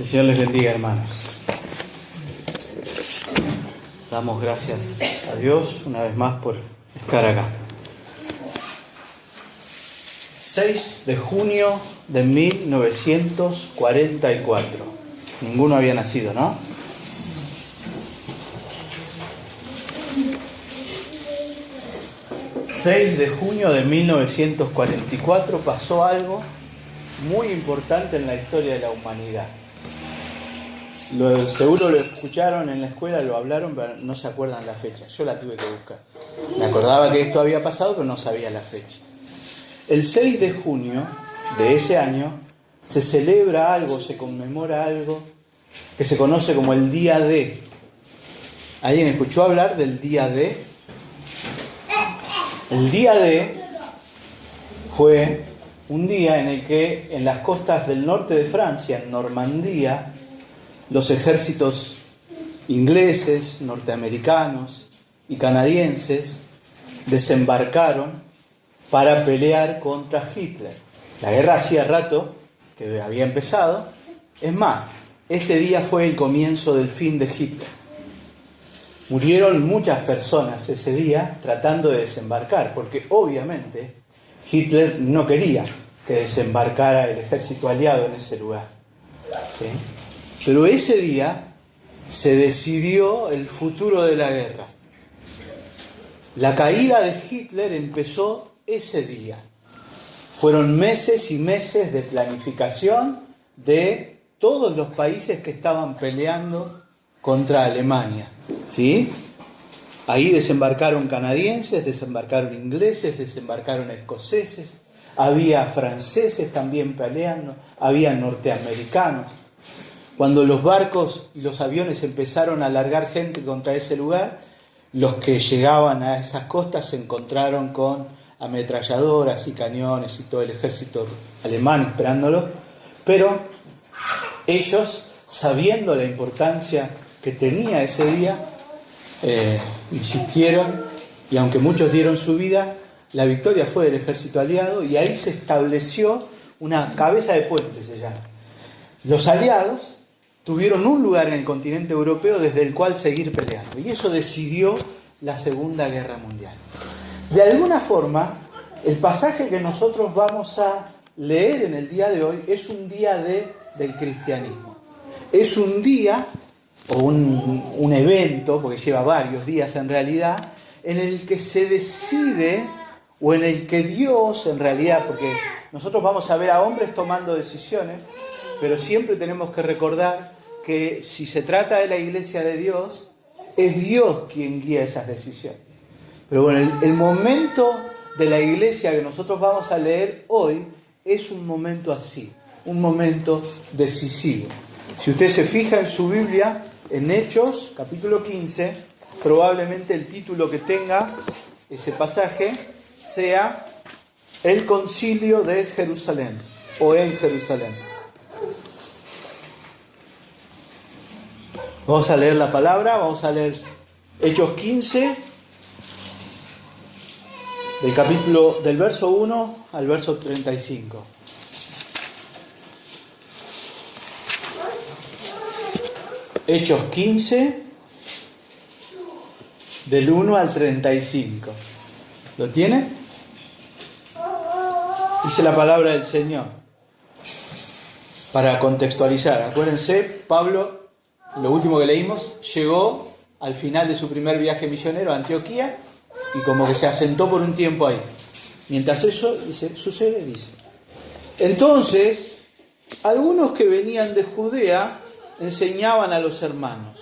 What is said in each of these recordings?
El Señor les bendiga, hermanos. Damos gracias a Dios una vez más por estar acá. 6 de junio de 1944. Ninguno había nacido, ¿no? ...6 de junio de 1944 pasó algo muy importante en la historia de la humanidad. Seguro lo escucharon en la escuela, lo hablaron, pero no se acuerdan la fecha. Yo la tuve que buscar. Me acordaba que esto había pasado, pero no sabía la fecha. El 6 de junio de ese año se celebra algo, se conmemora algo que se conoce como el Día D. ¿Alguien escuchó hablar del Día D? El Día D fue un día en el que en las costas del norte de Francia, en Normandía, los ejércitos ingleses, norteamericanos y canadienses desembarcaron para pelear contra Hitler. La guerra hacía rato que había empezado. Es más, este día fue el comienzo del fin de Hitler. Murieron muchas personas ese día tratando de desembarcar, porque obviamente Hitler no quería que desembarcara el ejército aliado en ese lugar, ¿sí? Pero ese día se decidió el futuro de la guerra. La caída de Hitler empezó ese día. Fueron meses y meses de planificación de todos los países que estaban peleando contra Alemania, ¿sí? Ahí desembarcaron canadienses, desembarcaron ingleses, desembarcaron escoceses, había franceses también peleando, había norteamericanos. Cuando los barcos y los aviones empezaron a largar gente contra ese lugar, los que llegaban a esas costas se encontraron con ametralladoras y cañones y todo el ejército alemán esperándolos, pero ellos, sabiendo la importancia que tenía ese día, insistieron, y aunque muchos dieron su vida, la victoria fue del ejército aliado, y ahí se estableció una cabeza de puente, se llama. Los aliados tuvieron un lugar en el continente europeo desde el cual seguir peleando, y eso decidió la Segunda Guerra Mundial. De alguna forma, el pasaje que nosotros vamos a leer en el día de hoy es un día del cristianismo. Es un día, o un evento, porque lleva varios días en realidad, en el que se decide, o en el que Dios, en realidad, porque nosotros vamos a ver a hombres tomando decisiones, pero siempre tenemos que recordar que si se trata de la iglesia de Dios, es Dios quien guía esas decisiones. Pero bueno, el momento de la iglesia que nosotros vamos a leer hoy es un momento así, un momento decisivo. Si usted se fija en su Biblia, en Hechos, capítulo 15, probablemente el título que tenga ese pasaje sea El Concilio de Jerusalén, o en Jerusalén. Vamos a leer la palabra, vamos a leer Hechos 15, del verso 1 al verso 35. Hechos 15, del 1 al 35. ¿Lo tiene? Dice la palabra del Señor. Para contextualizar, acuérdense, Pablo, lo último que leímos, llegó al final de su primer viaje misionero a Antioquía y como que se asentó por un tiempo ahí. Mientras eso sucede, dice: entonces, algunos que venían de Judea enseñaban a los hermanos: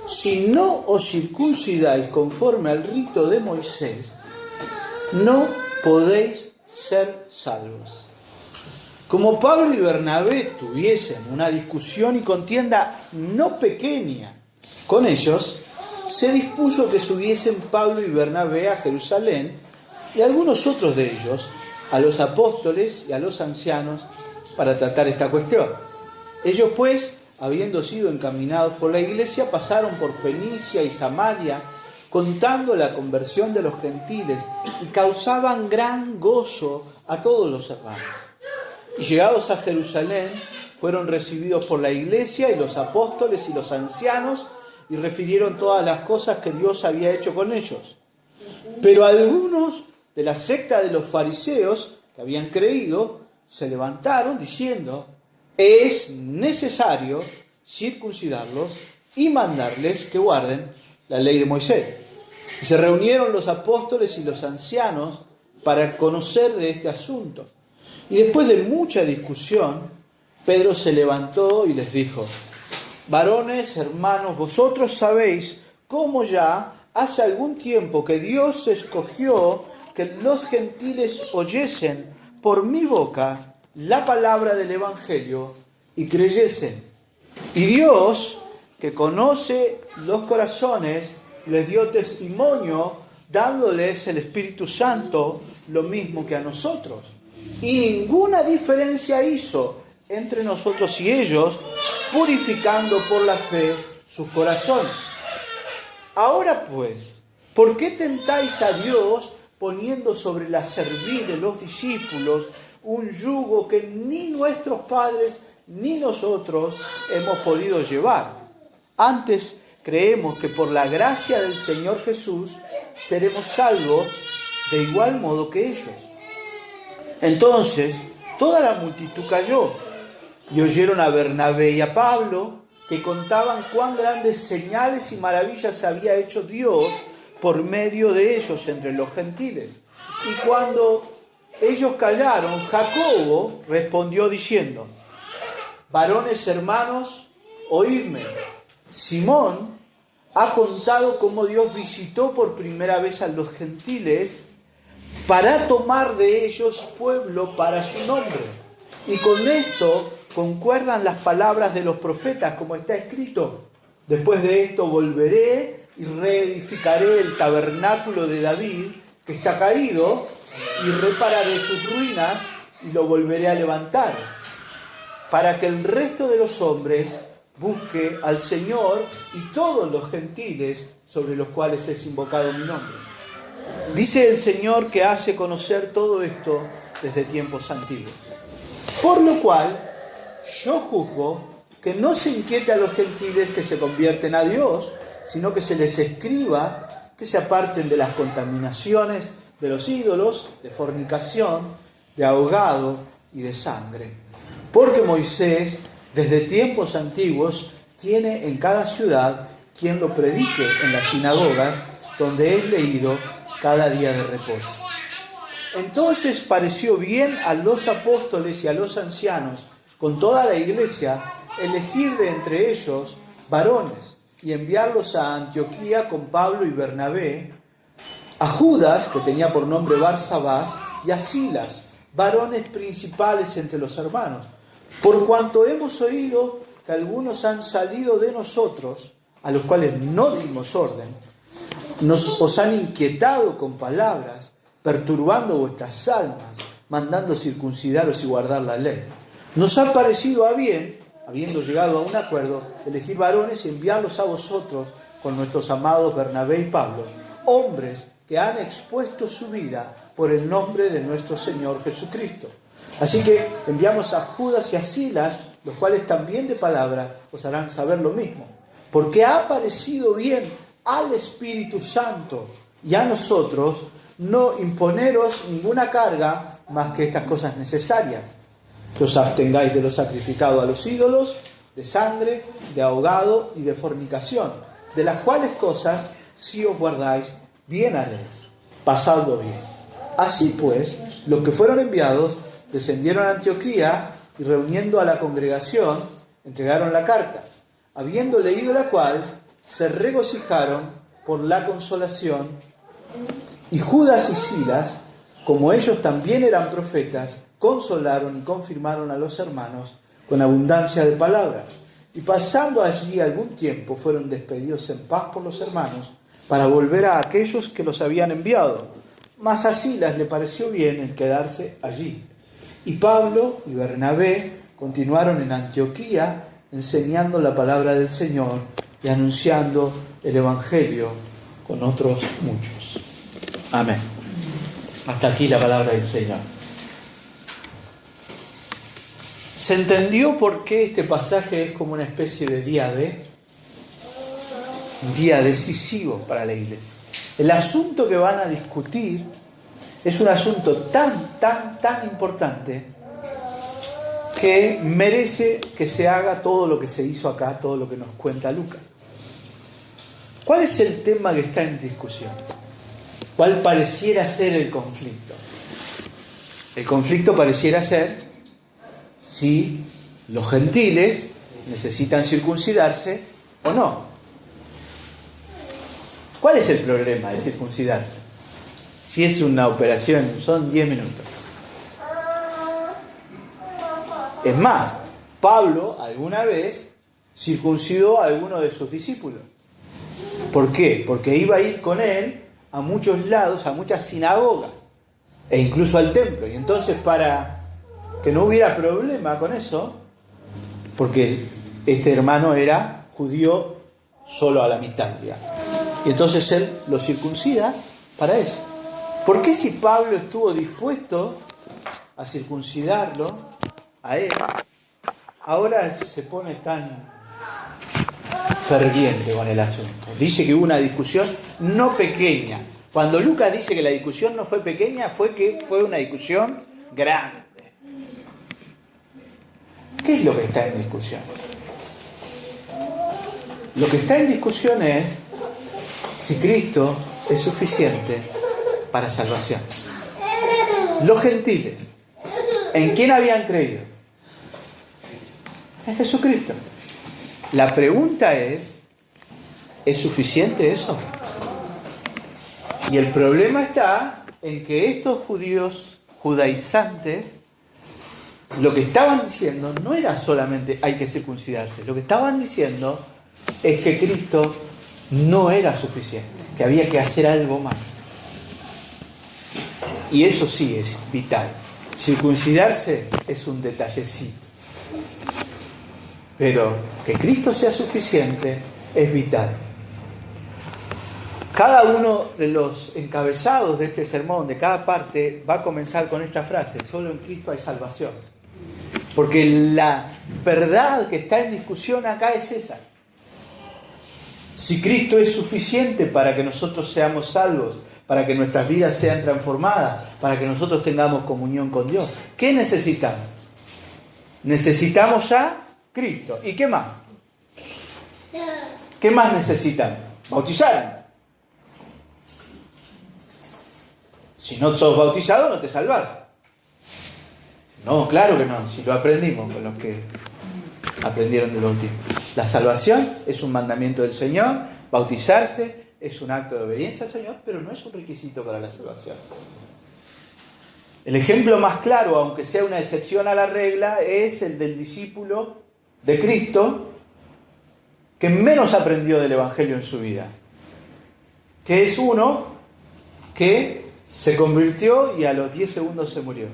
si no os circuncidáis conforme al rito de Moisés, no podéis ser salvos. Como Pablo y Bernabé tuviesen una discusión y contienda no pequeña con ellos, se dispuso que subiesen Pablo y Bernabé a Jerusalén, y algunos otros de ellos a los apóstoles y a los ancianos para tratar esta cuestión. Ellos pues, habiendo sido encaminados por la iglesia, pasaron por Fenicia y Samaria, contando la conversión de los gentiles, y causaban gran gozo a todos los hermanos. Y llegados a Jerusalén, fueron recibidos por la iglesia y los apóstoles y los ancianos y refirieron todas las cosas que Dios había hecho con ellos. Pero algunos de la secta de los fariseos que habían creído se levantaron diciendo: es necesario circuncidarlos y mandarles que guarden la ley de Moisés. Y se reunieron los apóstoles y los ancianos para conocer de este asunto. Y después de mucha discusión, Pedro se levantó y les dijo: varones, hermanos, vosotros sabéis cómo ya hace algún tiempo que Dios escogió que los gentiles oyesen por mi boca la palabra del Evangelio y creyesen. Y Dios, que conoce los corazones, les dio testimonio dándoles el Espíritu Santo, lo mismo que a nosotros. Y ninguna diferencia hizo entre nosotros y ellos, purificando por la fe sus corazones. Ahora pues, ¿por qué tentáis a Dios poniendo sobre la cerviz de los discípulos un yugo que ni nuestros padres ni nosotros hemos podido llevar? Antes creemos que por la gracia del Señor Jesús seremos salvos de igual modo que ellos. Entonces toda la multitud cayó y oyeron a Bernabé y a Pablo, que contaban cuán grandes señales y maravillas había hecho Dios por medio de ellos entre los gentiles. Y cuando ellos callaron, Jacobo respondió diciendo: varones hermanos, oídme. Simón ha contado cómo Dios visitó por primera vez a los gentiles para tomar de ellos pueblo para su nombre. Y con esto concuerdan las palabras de los profetas, como está escrito: después de esto volveré y reedificaré el tabernáculo de David, que está caído, y repararé sus ruinas y lo volveré a levantar, para que el resto de los hombres busque al Señor y todos los gentiles sobre los cuales es invocado mi nombre. Dice el Señor que hace conocer todo esto desde tiempos antiguos. Por lo cual, yo juzgo que no se inquiete a los gentiles que se convierten a Dios, sino que se les escriba que se aparten de las contaminaciones de los ídolos, de fornicación, de ahogado y de sangre. Porque Moisés, desde tiempos antiguos, tiene en cada ciudad quien lo predique en las sinagogas, donde es leído cada día de reposo. Entonces pareció bien a los apóstoles y a los ancianos, con toda la iglesia, elegir de entre ellos varones y enviarlos a Antioquía con Pablo y Bernabé, a Judas, que tenía por nombre Barsabás, y a Silas, varones principales entre los hermanos, por cuanto hemos oído que algunos han salido de nosotros, a los cuales no dimos orden, os han inquietado con palabras, perturbando vuestras almas, mandando circuncidaros y guardar la ley. Nos ha parecido a bien, habiendo llegado a un acuerdo, elegir varones y enviarlos a vosotros con nuestros amados Bernabé y Pablo, hombres que han expuesto su vida por el nombre de nuestro Señor Jesucristo. Así que enviamos a Judas y a Silas, los cuales también de palabra os harán saber lo mismo, porque ha parecido bien al Espíritu Santo y a nosotros no imponeros ninguna carga más que estas cosas necesarias: que os abstengáis de lo sacrificado a los ídolos, de sangre, de ahogado y de fornicación, de las cuales cosas, si os guardáis, bien haréis. Pasadlo bien. Así pues, los que fueron enviados descendieron a Antioquía y, reuniendo a la congregación, entregaron la carta, habiendo leído la cual, se regocijaron por la consolación. Y Judas y Silas, como ellos también eran profetas, consolaron y confirmaron a los hermanos con abundancia de palabras. Y pasando allí algún tiempo, fueron despedidos en paz por los hermanos, para volver a aquellos que los habían enviado. Mas a Silas le pareció bien el quedarse allí. Y Pablo y Bernabé continuaron en Antioquía, enseñando la palabra del Señor y anunciando el Evangelio con otros muchos. Amén. Hasta aquí la palabra del Señor. ¿Se entendió por qué este pasaje es como una especie de día decisivo para la iglesia? El asunto que van a discutir es un asunto tan importante que merece que se haga todo lo que se hizo acá, todo lo que nos cuenta Lucas. ¿Cuál es el tema que está en discusión? ¿Cuál pareciera ser el conflicto? El conflicto pareciera ser si los gentiles necesitan circuncidarse o no. ¿Cuál es el problema de circuncidarse? Si es una operación, son 10 minutos. Es más, Pablo alguna vez circuncidó a alguno de sus discípulos. ¿Por qué? Porque iba a ir con él a muchos lados, a muchas sinagogas, e incluso al templo. Y entonces, para que no hubiera problema con eso, porque este hermano era judío solo a la mitad, digamos. Y entonces él lo circuncida para eso. ¿Por qué si Pablo estuvo dispuesto a circuncidarlo a él, ahora se pone tan ferviente con el asunto? Dice que hubo una discusión no pequeña. Cuando Lucas dice que la discusión no fue pequeña, fue una discusión grande. ¿Qué es lo que está en discusión? Lo que está en discusión es si Cristo es suficiente para salvación. Los gentiles, ¿en quién habían creído? En Jesucristo. La pregunta ¿es suficiente eso? Y el problema está en que estos judíos judaizantes lo que estaban diciendo no era solamente hay que circuncidarse. Lo que estaban diciendo es que Cristo no era suficiente, que había que hacer algo más. Y eso sí es vital. Circuncidarse es un detallecito. Pero que Cristo sea suficiente es vital. Cada uno de los encabezados de este sermón, de cada parte, va a comenzar con esta frase: solo en Cristo hay salvación. Porque la verdad que está en discusión acá es esa. Si Cristo es suficiente para que nosotros seamos salvos, para que nuestras vidas sean transformadas, para que nosotros tengamos comunión con Dios, ¿qué necesitamos? Necesitamos a Cristo. ¿Y qué más? ¿Qué más necesitamos? Bautizarnos. Si no sos bautizado, no te salvás. No, claro que no, si lo aprendimos con los que aprendieron del bautismo. La salvación es un mandamiento del Señor, bautizarse es un acto de obediencia al Señor, pero no es un requisito para la salvación. El ejemplo más claro, aunque sea una excepción a la regla, es el del discípulo de Cristo que menos aprendió del Evangelio en su vida, que es uno que se convirtió y a los 10 segundos se murió.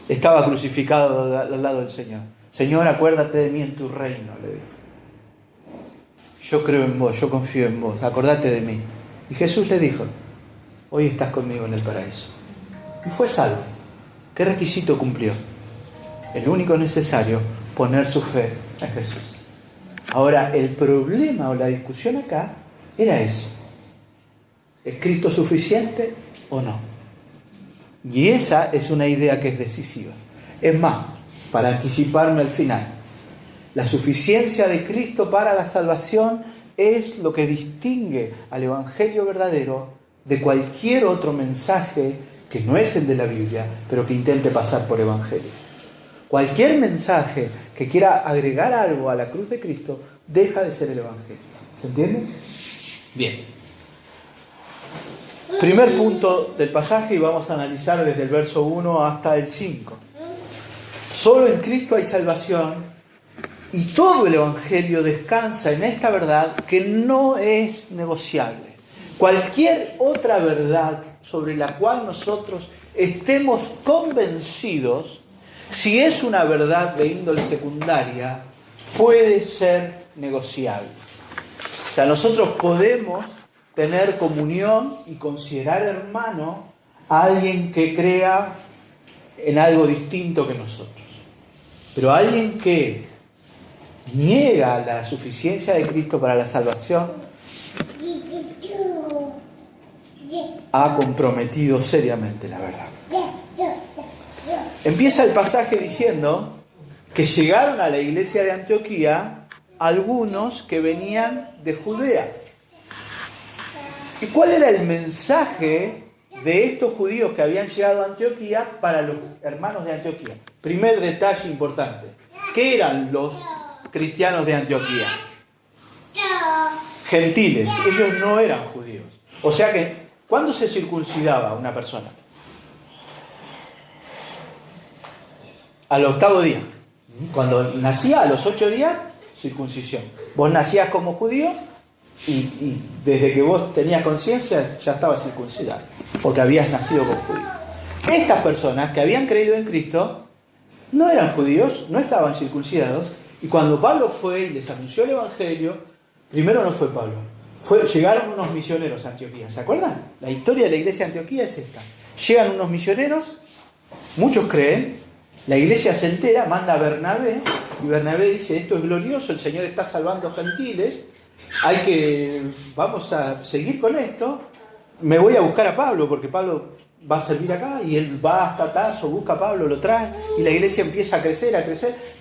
Estaba crucificado al lado del Señor. Señor, acuérdate de mí en tu reino, le dijo. Yo creo en vos, yo confío en vos, acordate de mí. Y Jesús le dijo: hoy estás conmigo en el paraíso. Y fue salvo. ¿Qué requisito cumplió? El único necesario: poner su fe en Jesús. Ahora, el problema o la discusión acá era ese: ¿es Cristo suficiente o no? Y esa es una idea que es decisiva. Es más, para anticiparme al final, la suficiencia de Cristo para la salvación es lo que distingue al Evangelio verdadero de cualquier otro mensaje que no es el de la Biblia, pero que intente pasar por Evangelio. Cualquier mensaje que quiera agregar algo a la cruz de Cristo deja de ser el Evangelio. ¿Se entiende? Bien. Primer punto del pasaje, y vamos a analizar desde el verso 1 hasta el 5. Solo en Cristo hay salvación, y todo el Evangelio descansa en esta verdad que no es negociable. Cualquier otra verdad sobre la cual nosotros estemos convencidos, si es una verdad de índole secundaria, puede ser negociable. O sea, nosotros podemos tener comunión y considerar hermano a alguien que crea en algo distinto que nosotros. Pero alguien que niega la suficiencia de Cristo para la salvación ha comprometido seriamente la verdad. Empieza el pasaje diciendo que llegaron a la iglesia de Antioquía algunos que venían de Judea. ¿Y cuál era el mensaje de estos judíos que habían llegado a Antioquía para los hermanos de Antioquía? Primer detalle importante. ¿Qué eran los cristianos de Antioquía? Gentiles. Ellos no eran judíos. O sea que, ¿cuándo se circuncidaba una persona? Al 8º día. Cuando nacía, a los 8 días, circuncisión. Vos nacías como judío y desde que vos tenías conciencia ya estabas circuncidado, porque habías nacido como judío. Estas personas que habían creído en Cristo no eran judíos, no estaban circuncidados, y cuando Pablo fue y les anunció el Evangelio, primero no fue Pablo, llegaron unos misioneros a Antioquía. ¿Se acuerdan? La historia de la iglesia de Antioquía es esta. Llegan unos misioneros, muchos creen, la iglesia se entera, manda a Bernabé, y Bernabé dice, esto es glorioso, el Señor está salvando gentiles, vamos a seguir con esto, me voy a buscar a Pablo, porque Pablo va a servir acá, y él va hasta Tarso, busca a Pablo, lo trae, y la iglesia empieza a crecer,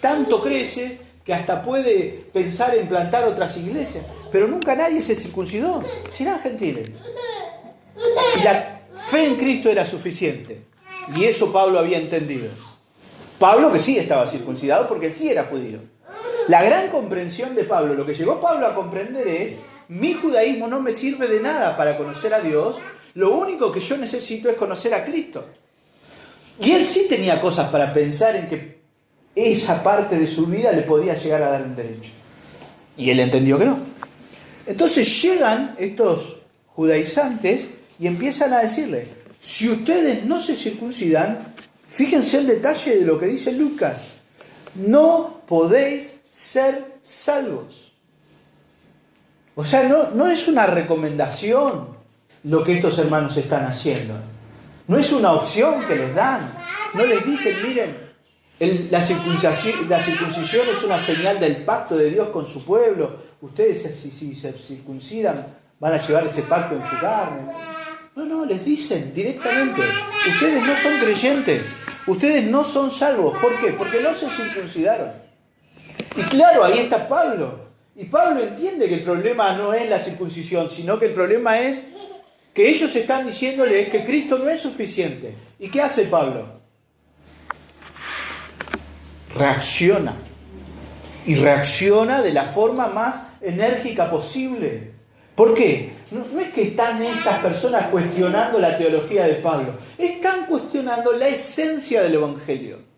tanto crece que hasta puede pensar en plantar otras iglesias, pero nunca nadie se circuncidó, si eran gentiles. Y la fe en Cristo era suficiente, y eso Pablo había entendido. Pablo que sí estaba circuncidado porque él sí era judío. La gran comprensión de Pablo, lo que llegó Pablo a comprender es, mi judaísmo no me sirve de nada para conocer a Dios, lo único que yo necesito es conocer a Cristo. Y él sí tenía cosas para pensar en que esa parte de su vida le podía llegar a dar un derecho. Y él entendió que no. Entonces llegan estos judaizantes y empiezan a decirle, si ustedes no se circuncidan, fíjense el detalle de lo que dice Lucas, no podéis ser salvos. O sea, no es una recomendación lo que estos hermanos están haciendo. No es una opción que les dan. No les dicen, miren, la circuncisión es una señal del pacto de Dios con su pueblo. Ustedes, si se circuncidan, van a llevar ese pacto en su carne. No, les dicen directamente, ustedes no son creyentes, ustedes no son salvos. ¿Por qué? Porque no se circuncidaron. Y claro, ahí está Pablo. Y Pablo entiende que el problema no es la circuncisión, sino que el problema es que ellos están diciéndoles que Cristo no es suficiente. ¿Y qué hace Pablo? Reacciona. Y reacciona de la forma más enérgica posible. ¿Por qué? No es que están estas personas cuestionando la teología de Pablo. Están cuestionando la esencia del Evangelio.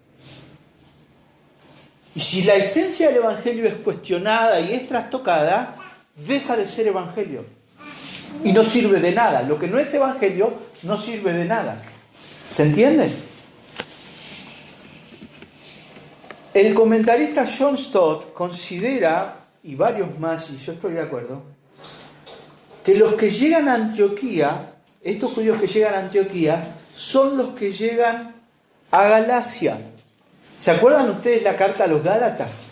Y si la esencia del Evangelio es cuestionada y es trastocada, deja de ser Evangelio. Y no sirve de nada. Lo que no es Evangelio no sirve de nada. ¿Se entiende? El comentarista John Stott considera, y varios más, y yo estoy de acuerdo, que los que llegan a Antioquía, estos judíos que llegan a Antioquía, son los que llegan a Galacia. ¿Se acuerdan ustedes la carta a los Gálatas?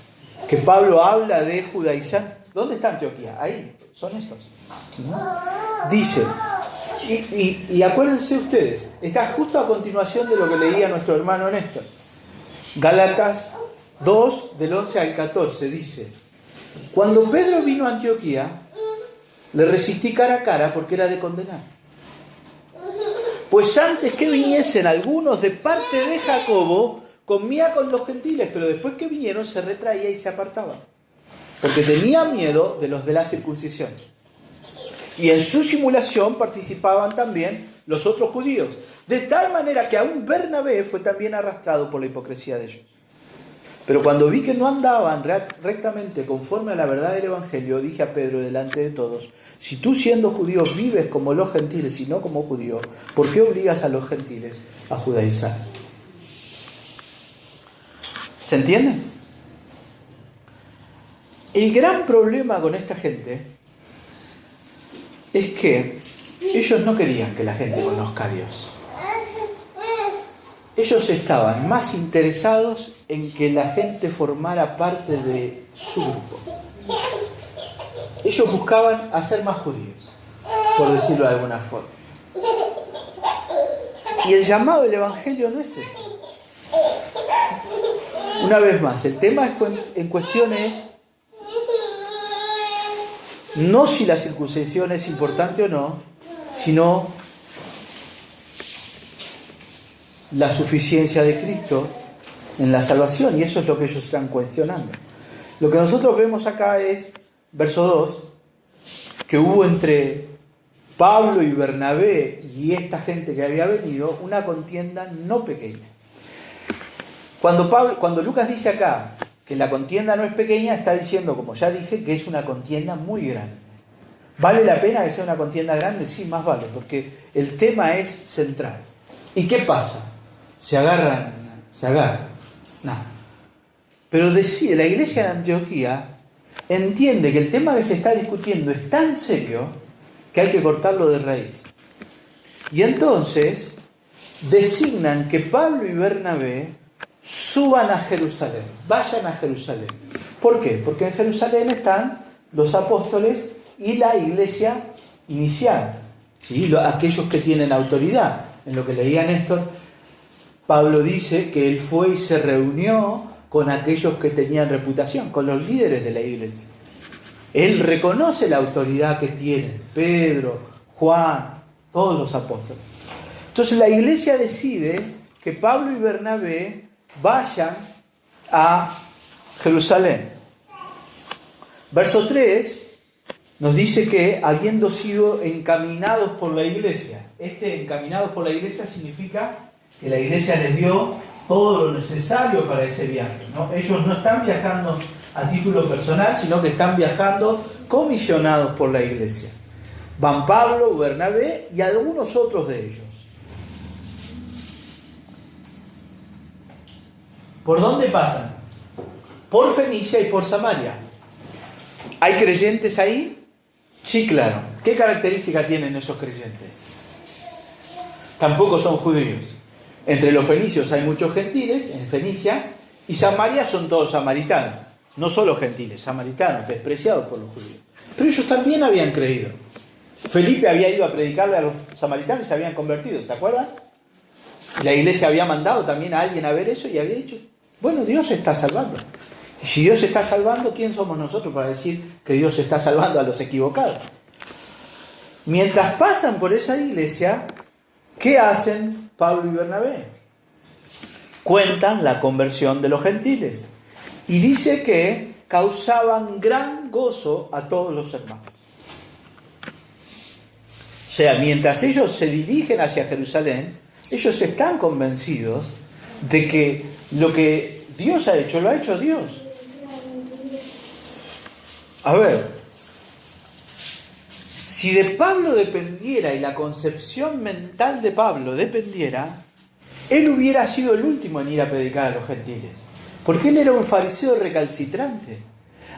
Que Pablo habla de judaizantes. ¿Dónde está Antioquía? Ahí, son estos. ¿No? Dice, y acuérdense ustedes, está justo a continuación de lo que leía nuestro hermano Néstor. Gálatas 2, del 11 al 14, dice, cuando Pedro vino a Antioquía, le resistí cara a cara porque era de condenar. Pues antes que viniesen algunos de parte de Jacobo, comía con los gentiles, pero después que vinieron se retraía y se apartaba, porque tenía miedo de los de la circuncisión. Y en su simulación participaban también los otros judíos, de tal manera que aún Bernabé fue también arrastrado por la hipocresía de ellos. Pero cuando vi que no andaban rectamente conforme a la verdad del Evangelio, dije a Pedro delante de todos, si tú siendo judío vives como los gentiles y no como judío, ¿por qué obligas a los gentiles a judaizar? ¿Se entiende? El gran problema con esta gente es que ellos no querían que la gente conozca a Dios. ellos estaban más interesados en que la gente formara parte de su grupo. Ellos buscaban hacer más judíos, por decirlo de alguna forma. Y el llamado del Evangelio no es ese. Una vez más, el tema en cuestión es no si la circuncisión es importante o no, sino la suficiencia de Cristo en la salvación, y eso es lo que ellos están cuestionando. Lo que nosotros vemos acá es, verso 2, que hubo entre Pablo y Bernabé y esta gente que había venido una contienda no pequeña. Cuando Lucas dice acá que la contienda no es pequeña, está diciendo, como ya dije, que es una contienda muy grande. ¿Vale la pena que sea una contienda grande? Sí, más vale, porque el tema es central. ¿Y qué pasa? Se agarran. Nada. Pero decide, la iglesia de Antioquía entiende que el tema que se está discutiendo es tan serio que hay que cortarlo de raíz. Y entonces designan que Pablo y Bernabé suban a Jerusalén, vayan a Jerusalén. ¿Por qué? Porque en Jerusalén están los apóstoles y la iglesia inicial, ¿sí? Aquellos que tienen autoridad. En lo que leía Néstor, Pablo dice que él fue y se reunió con aquellos que tenían reputación, con los líderes de la iglesia. Él reconoce la autoridad que tienen, Pedro, Juan, todos los apóstoles. Entonces la iglesia decide que Pablo y Bernabé vayan a Jerusalén. Verso 3 nos dice que habiendo sido encaminados por la iglesia, encaminados por la iglesia significa que la iglesia les dio todo lo necesario para ese viaje, ¿no? Ellos no están viajando a título personal, sino que están viajando comisionados por la iglesia. Van Pablo, Bernabé y algunos otros de ellos. ¿Por dónde pasan? Por Fenicia y por Samaria. ¿Hay creyentes ahí? Sí, claro. ¿Qué característica tienen esos creyentes? Tampoco son judíos. Entre los fenicios hay muchos gentiles en Fenicia, y Samaria son todos samaritanos. No solo gentiles, samaritanos, despreciados por los judíos. Pero ellos también habían creído. Felipe había ido a predicarle a los samaritanos y se habían convertido, ¿se acuerdan? La iglesia había mandado también a alguien a ver eso y había dicho, bueno, Dios está salvando. Y si Dios está salvando, ¿quién somos nosotros para decir que Dios está salvando a los equivocados? Mientras pasan por esa iglesia, ¿qué hacen Pablo y Bernabé? Cuentan la conversión de los gentiles. Y dice que causaban gran gozo a todos los hermanos. O sea, mientras ellos se dirigen hacia Jerusalén, ellos están convencidos de que lo que Dios ha hecho, lo ha hecho Dios. A ver, si de Pablo dependiera y la concepción mental de Pablo dependiera, él hubiera sido el último en ir a predicar a los gentiles, porque él era un fariseo recalcitrante.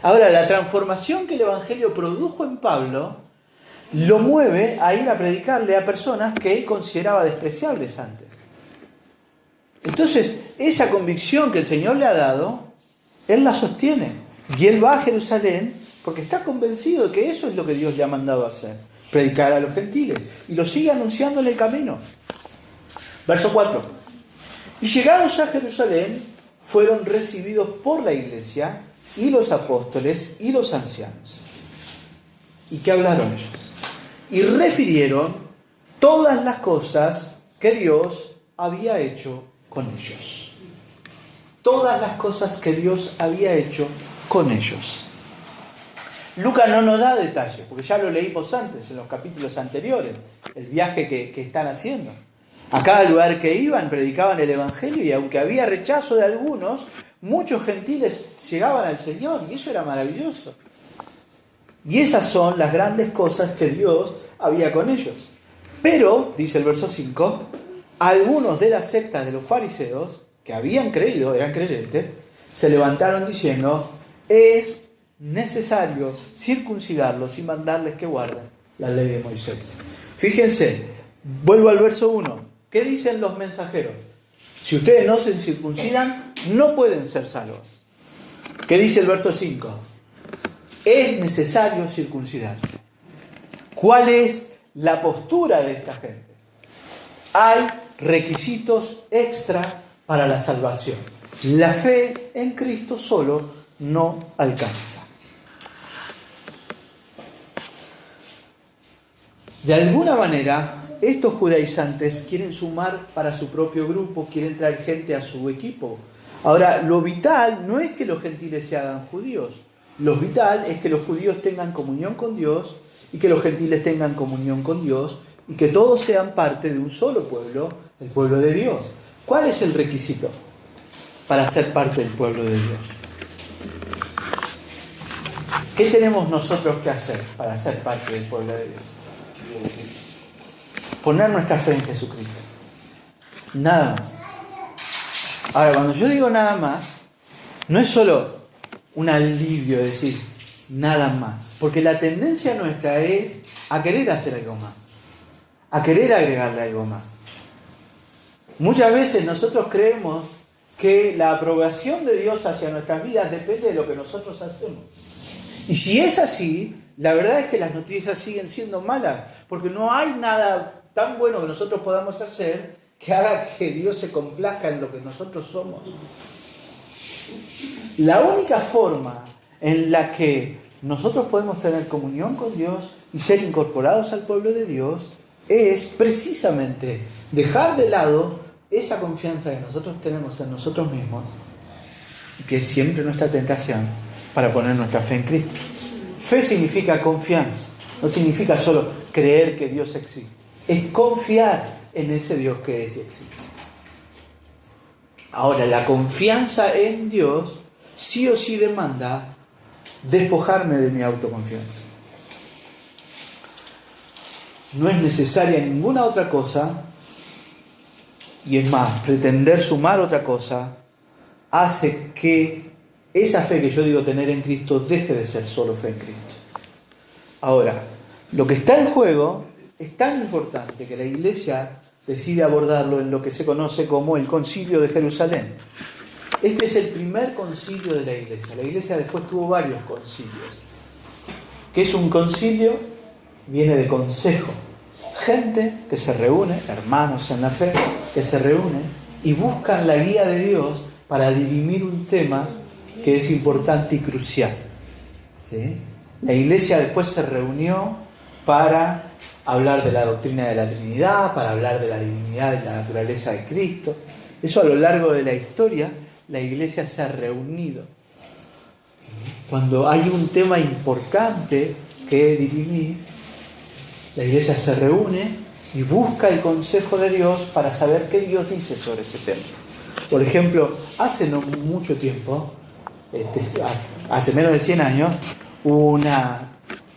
Ahora, la transformación que el Evangelio produjo en Pablo lo mueve a ir a predicarle a personas que él consideraba despreciables antes. Entonces, esa convicción que el Señor le ha dado, él la sostiene. Y él va a Jerusalén porque está convencido de que eso es lo que Dios le ha mandado a hacer, predicar a los gentiles. Y lo sigue anunciando en el camino. Verso 4. Y llegados a Jerusalén, fueron recibidos por la iglesia y los apóstoles y los ancianos. ¿Y qué hablaron ellos? Y refirieron todas las cosas que Dios había hecho con ellos. Todas las cosas que Dios había hecho con ellos. Lucas no nos da detalles, porque ya lo leímos antes, en los capítulos anteriores, el viaje que están haciendo. A cada lugar que iban, predicaban el Evangelio, y aunque había rechazo de algunos, muchos gentiles llegaban al Señor, y eso era maravilloso. Y esas son las grandes cosas que Dios había con ellos. Pero, dice el verso 5, algunos de la secta de los fariseos, que habían creído, eran creyentes, se levantaron diciendo, es necesario circuncidarlos y mandarles que guarden la ley de Moisés. Fíjense, vuelvo al verso 1. ¿Qué dicen los mensajeros? Si ustedes no se circuncidan, no pueden ser salvos. ¿Qué dice el verso 5? Es necesario circuncidarse. ¿Cuál es la postura de esta gente? Hay requisitos extra para la salvación. La fe en Cristo solo no alcanza. De alguna manera, estos judaizantes quieren sumar para su propio grupo, quieren traer gente a su equipo. Ahora, lo vital no es que los gentiles se hagan judíos. Lo vital es que los judíos tengan comunión con Dios y que los gentiles tengan comunión con Dios y que todos sean parte de un solo pueblo, el pueblo de Dios. ¿Cuál es el requisito para ser parte del pueblo de Dios? ¿Qué tenemos nosotros que hacer para ser parte del pueblo de Dios? Poner nuestra fe en Jesucristo. Nada más. Ahora, cuando yo digo nada más, no es solo un alivio decir nada más, porque la tendencia nuestra es a querer hacer algo más, a querer agregarle algo más. Muchas veces nosotros creemos que la aprobación de Dios hacia nuestras vidas depende de lo que nosotros hacemos. Y si es así, la verdad es que las noticias siguen siendo malas, porque no hay nada tan bueno que nosotros podamos hacer que haga que Dios se complazca en lo que nosotros somos. La única forma en la que nosotros podemos tener comunión con Dios y ser incorporados al pueblo de Dios es precisamente dejar de lado esa confianza que nosotros tenemos en nosotros mismos, que es siempre nuestra tentación, para poner nuestra fe en Cristo. Fe significa confianza, no significa solo creer que Dios existe, es confiar en ese Dios que es y existe. Ahora, la confianza en Dios sí o sí demanda despojarme de mi autoconfianza. No es necesaria ninguna otra cosa, y es más, pretender sumar otra cosa hace que esa fe que yo digo tener en Cristo deje de ser solo fe en Cristo. Ahora, lo que está en juego es tan importante que la Iglesia decide abordarlo en lo que se conoce como el Concilio de Jerusalén. Este es el primer concilio de la Iglesia. La Iglesia después tuvo varios concilios. ¿Qué es un concilio? Viene de consejo. Gente que se reúne, hermanos en la fe, que se reúnen y buscan la guía de Dios para dirimir un tema que es importante y crucial. ¿Sí? La Iglesia después se reunió para hablar de la doctrina de la Trinidad, para hablar de la divinidad y la naturaleza de Cristo. Eso a lo largo de la historia, la Iglesia se ha reunido. Cuando hay un tema importante que dirimir, la Iglesia se reúne y busca el consejo de Dios para saber qué Dios dice sobre ese tema. Por ejemplo, hace no mucho tiempo, hace menos de 100 años, hubo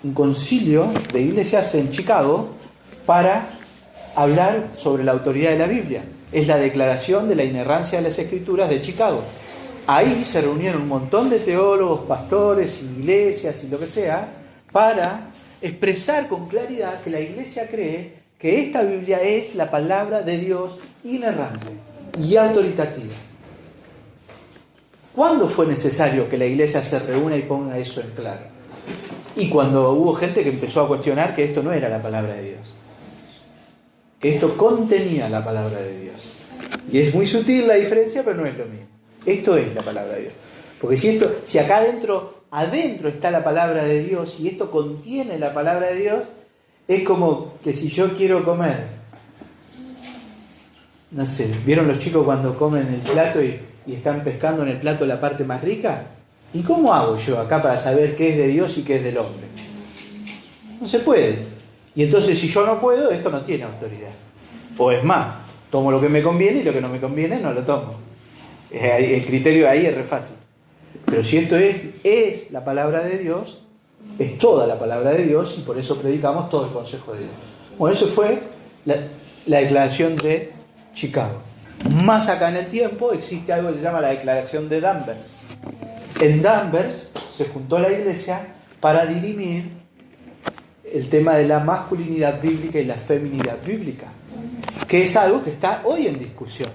un concilio de iglesias en Chicago para hablar sobre la autoridad de la Biblia. Es la Declaración de la Inerrancia de las Escrituras de Chicago. Ahí se reunieron un montón de teólogos, pastores, iglesias y lo que sea, para expresar con claridad que la Iglesia cree que esta Biblia es la palabra de Dios inerrante y autoritativa. ¿Cuándo fue necesario que la Iglesia se reúna y ponga eso en claro? Y cuando hubo gente que empezó a cuestionar que esto no era la palabra de Dios, que esto contenía la palabra de Dios. Y es muy sutil la diferencia, pero no es lo mismo. Esto es la palabra de Dios. Porque si acá adentro está la palabra de Dios y esto contiene la palabra de Dios, es como que si yo quiero comer, no sé, ¿vieron los chicos cuando comen el plato y están pescando en el plato la parte más rica? ¿Y cómo hago yo acá para saber qué es de Dios y qué es del hombre? No se puede. Y entonces si yo no puedo, esto no tiene autoridad. O es más, tomo lo que me conviene y lo que no me conviene no lo tomo. El criterio ahí es re fácil. Pero si esto es la palabra de Dios, es toda la palabra de Dios y por eso predicamos todo el consejo de Dios. Bueno, eso fue la declaración de Chicago. Más acá en el tiempo existe algo que se llama la declaración de Danvers. En Danvers se juntó la Iglesia para dirimir el tema de la masculinidad bíblica y la feminidad bíblica, que es algo que está hoy en discusión.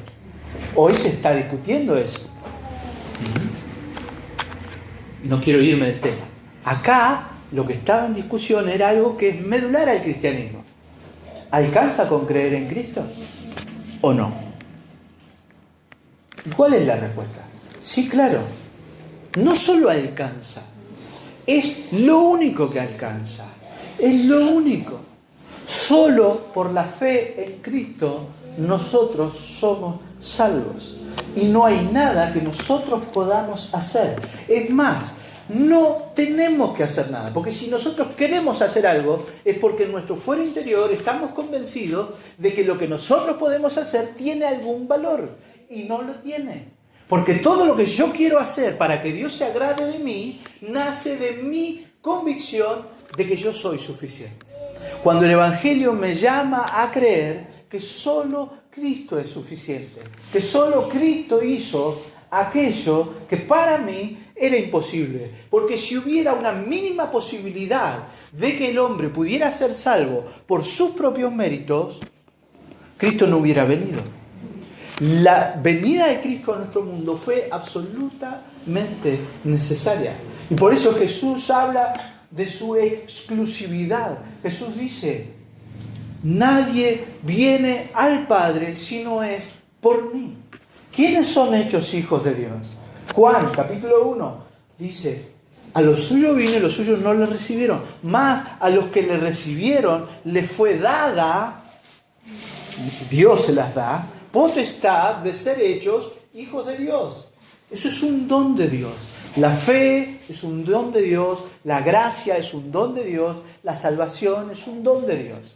Hoy se está discutiendo eso. No quiero irme del tema. Acá lo que estaba en discusión era algo que es medular al cristianismo. ¿Alcanza con creer en Cristo o no? ¿Cuál es la respuesta? Sí, claro. No solo alcanza, es lo único que alcanza. Es lo único. Solo por la fe en Cristo nosotros somos salvos. Y no hay nada que nosotros podamos hacer. Es más, no tenemos que hacer nada. Porque si nosotros queremos hacer algo, es porque en nuestro fuero interior estamos convencidos de que lo que nosotros podemos hacer tiene algún valor. Y no lo tiene. Porque todo lo que yo quiero hacer para que Dios se agrade de mí, nace de mi convicción de que yo soy suficiente. Cuando el Evangelio me llama a creer que solo Cristo es suficiente, que solo Cristo hizo aquello que para mí era imposible. Porque si hubiera una mínima posibilidad de que el hombre pudiera ser salvo por sus propios méritos, Cristo no hubiera venido. La venida de Cristo a nuestro mundo fue absolutamente necesaria. Y por eso Jesús habla de su exclusividad. Jesús dice: nadie viene al Padre si no es por mí. ¿Quiénes son hechos hijos de Dios? Juan, capítulo 1, dice: a los suyos vino y los suyos no le recibieron. Mas a los que le recibieron le fue dada, Dios se las da, potestad de ser hechos hijos de Dios. Eso es un don de Dios. La fe es un don de Dios, la gracia es un don de Dios, la salvación es un don de Dios.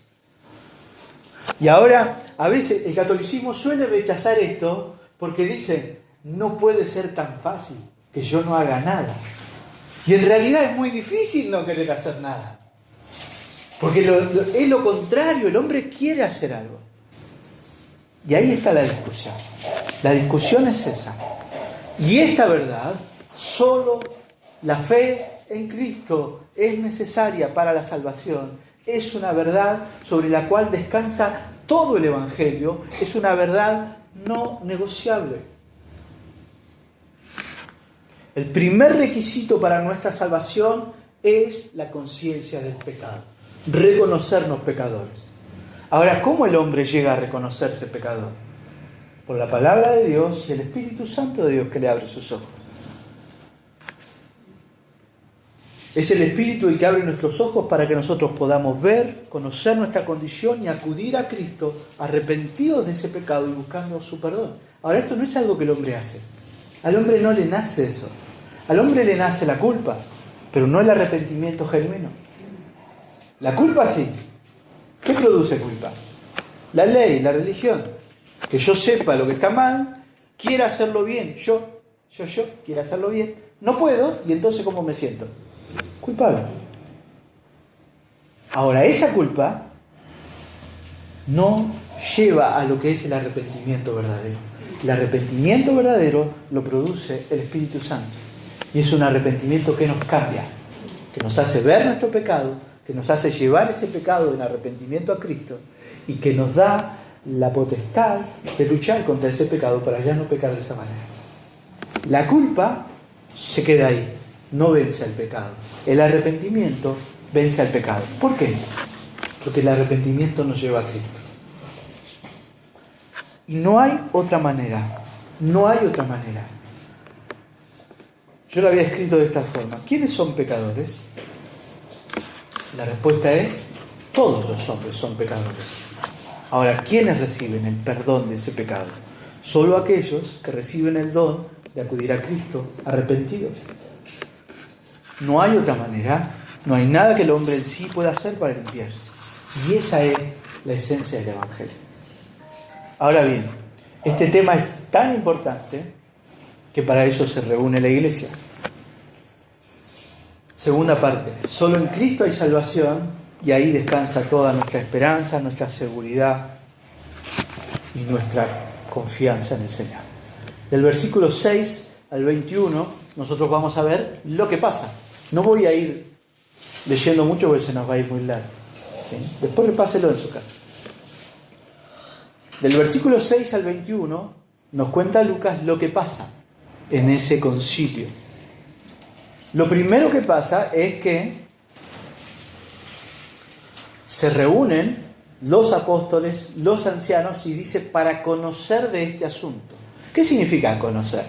Y ahora, a veces el catolicismo suele rechazar esto porque dice: no puede ser tan fácil que yo no haga nada. Y en realidad es muy difícil no querer hacer nada. Porque es lo contrario, el hombre quiere hacer algo. Y ahí está la discusión. La discusión es esa. Y esta verdad, solo la fe en Cristo es necesaria para la salvación. Es una verdad sobre la cual descansa todo el Evangelio. Es una verdad no negociable. El primer requisito para nuestra salvación es la conciencia del pecado. Reconocernos pecadores. Ahora, ¿cómo el hombre llega a reconocerse pecador? Por la palabra de Dios y el Espíritu Santo de Dios que le abre sus ojos. Es el Espíritu el que abre nuestros ojos para que nosotros podamos ver, conocer nuestra condición y acudir a Cristo arrepentidos de ese pecado y buscando su perdón. Ahora, esto no es algo que el hombre hace. Al hombre no le nace eso. Al hombre le nace la culpa, pero no el arrepentimiento genuino. La culpa sí. ¿Qué produce culpa? La ley, la religión. Que yo sepa lo que está mal, quiera hacerlo bien. Yo quiero hacerlo bien. No puedo, y entonces ¿cómo me siento? Culpable. Ahora, esa culpa no lleva a lo que es el arrepentimiento verdadero. El arrepentimiento verdadero lo produce el Espíritu Santo. Y es un arrepentimiento que nos cambia, que nos hace ver nuestro pecado, que nos hace llevar ese pecado en arrepentimiento a Cristo y que nos da la potestad de luchar contra ese pecado para ya no pecar de esa manera. La culpa se queda ahí, no vence al pecado. El arrepentimiento vence al pecado. ¿Por qué? Porque el arrepentimiento nos lleva a Cristo. Y no hay otra manera. No hay otra manera. Yo lo había escrito de esta forma. ¿Quiénes son pecadores? La respuesta es: todos los hombres son pecadores. Ahora, ¿quiénes reciben el perdón de ese pecado? Solo aquellos que reciben el don de acudir a Cristo arrepentidos. No hay otra manera, no hay nada que el hombre en sí pueda hacer para limpiarse. Y esa es la esencia del Evangelio. Ahora bien, este tema es tan importante que para eso se reúne la Iglesia. Segunda parte, solo en Cristo hay salvación y ahí descansa toda nuestra esperanza, nuestra seguridad y nuestra confianza en el Señor. Del versículo 6 al 21 nosotros vamos a ver lo que pasa. No voy a ir leyendo mucho porque se nos va a ir muy largo, ¿sí? Después repáselo en su casa. Del versículo 6 al 21 nos cuenta Lucas lo que pasa en ese concilio. Lo primero que pasa es que se reúnen los apóstoles, los ancianos, y dice, para conocer de este asunto. ¿Qué significa conocer?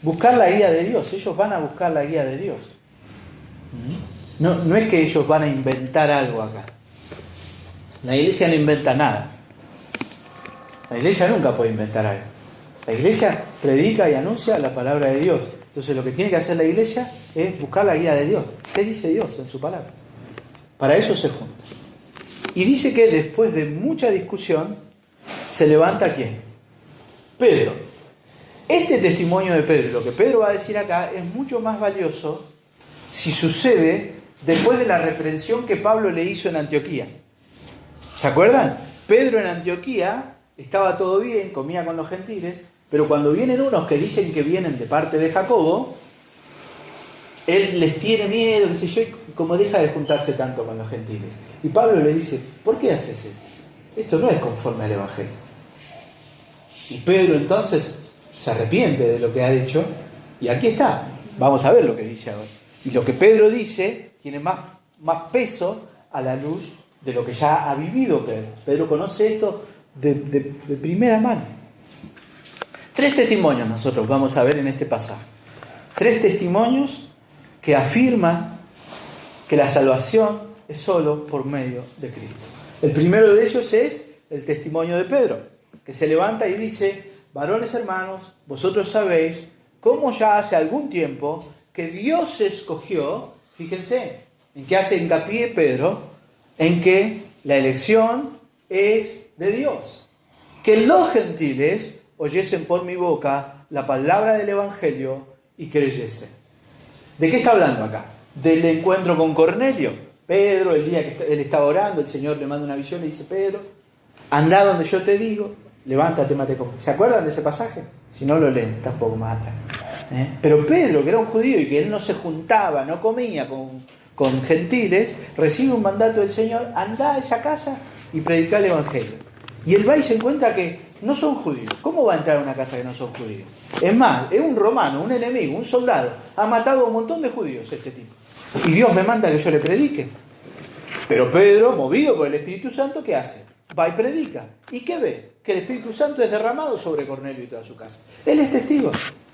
Buscar la guía de Dios. Ellos van a buscar la guía de Dios. No es que ellos van a inventar algo acá. La iglesia no inventa nada. La iglesia nunca puede inventar algo. La iglesia predica y anuncia la palabra de Dios. Entonces lo que tiene que hacer la iglesia es buscar la guía de Dios. ¿Qué dice Dios en su palabra? Para eso se junta. Y dice que después de mucha discusión, se levanta ¿quién? Pedro. Este testimonio de Pedro, lo que Pedro va a decir acá, es mucho más valioso si sucede después de la reprensión que Pablo le hizo en Antioquía. ¿Se acuerdan? Pedro en Antioquía estaba todo bien, comía con los gentiles, pero cuando vienen unos que dicen que vienen de parte de Jacobo, él les tiene miedo, qué sé yo, y como deja de juntarse tanto con los gentiles. Y Pablo le dice, ¿por qué haces esto? Esto no es conforme al Evangelio. Y Pedro entonces se arrepiente de lo que ha hecho, y aquí está. Vamos a ver lo que dice ahora. Y lo que Pedro dice tiene más peso a la luz de lo que ya ha vivido Pedro. Pedro conoce esto de primera mano. 3 testimonios nosotros vamos a ver en este pasaje. 3 testimonios que afirman que la salvación es solo por medio de Cristo. El primero de ellos es el testimonio de Pedro, que se levanta y dice, varones hermanos, vosotros sabéis cómo ya hace algún tiempo que Dios escogió, fíjense, en qué hace hincapié Pedro, en que la elección es de Dios. Que los gentiles oyesen por mi boca la palabra del Evangelio y creyesen. ¿De qué está hablando acá? Del encuentro con Cornelio. Pedro, el día que él estaba orando, el Señor le manda una visión y dice, Pedro, anda donde yo te digo, levántate, mate con. ¿Se acuerdan de ese pasaje? Si no lo leen, está un poco más atrás. Pero Pedro, que era un judío y que él no se juntaba, no comía con gentiles, recibe un mandato del Señor, anda a esa casa y predica el Evangelio. Y él va y se encuentra que no son judíos. ¿Cómo va a entrar a una casa que no son judíos? Es más, es un romano, un enemigo, un soldado. Ha matado a un montón de judíos este tipo. Y Dios me manda que yo le predique. Pero Pedro, movido por el Espíritu Santo, ¿qué hace? Va y predica. ¿Y qué ve? Que el Espíritu Santo es derramado sobre Cornelio y toda su casa. Él es testigo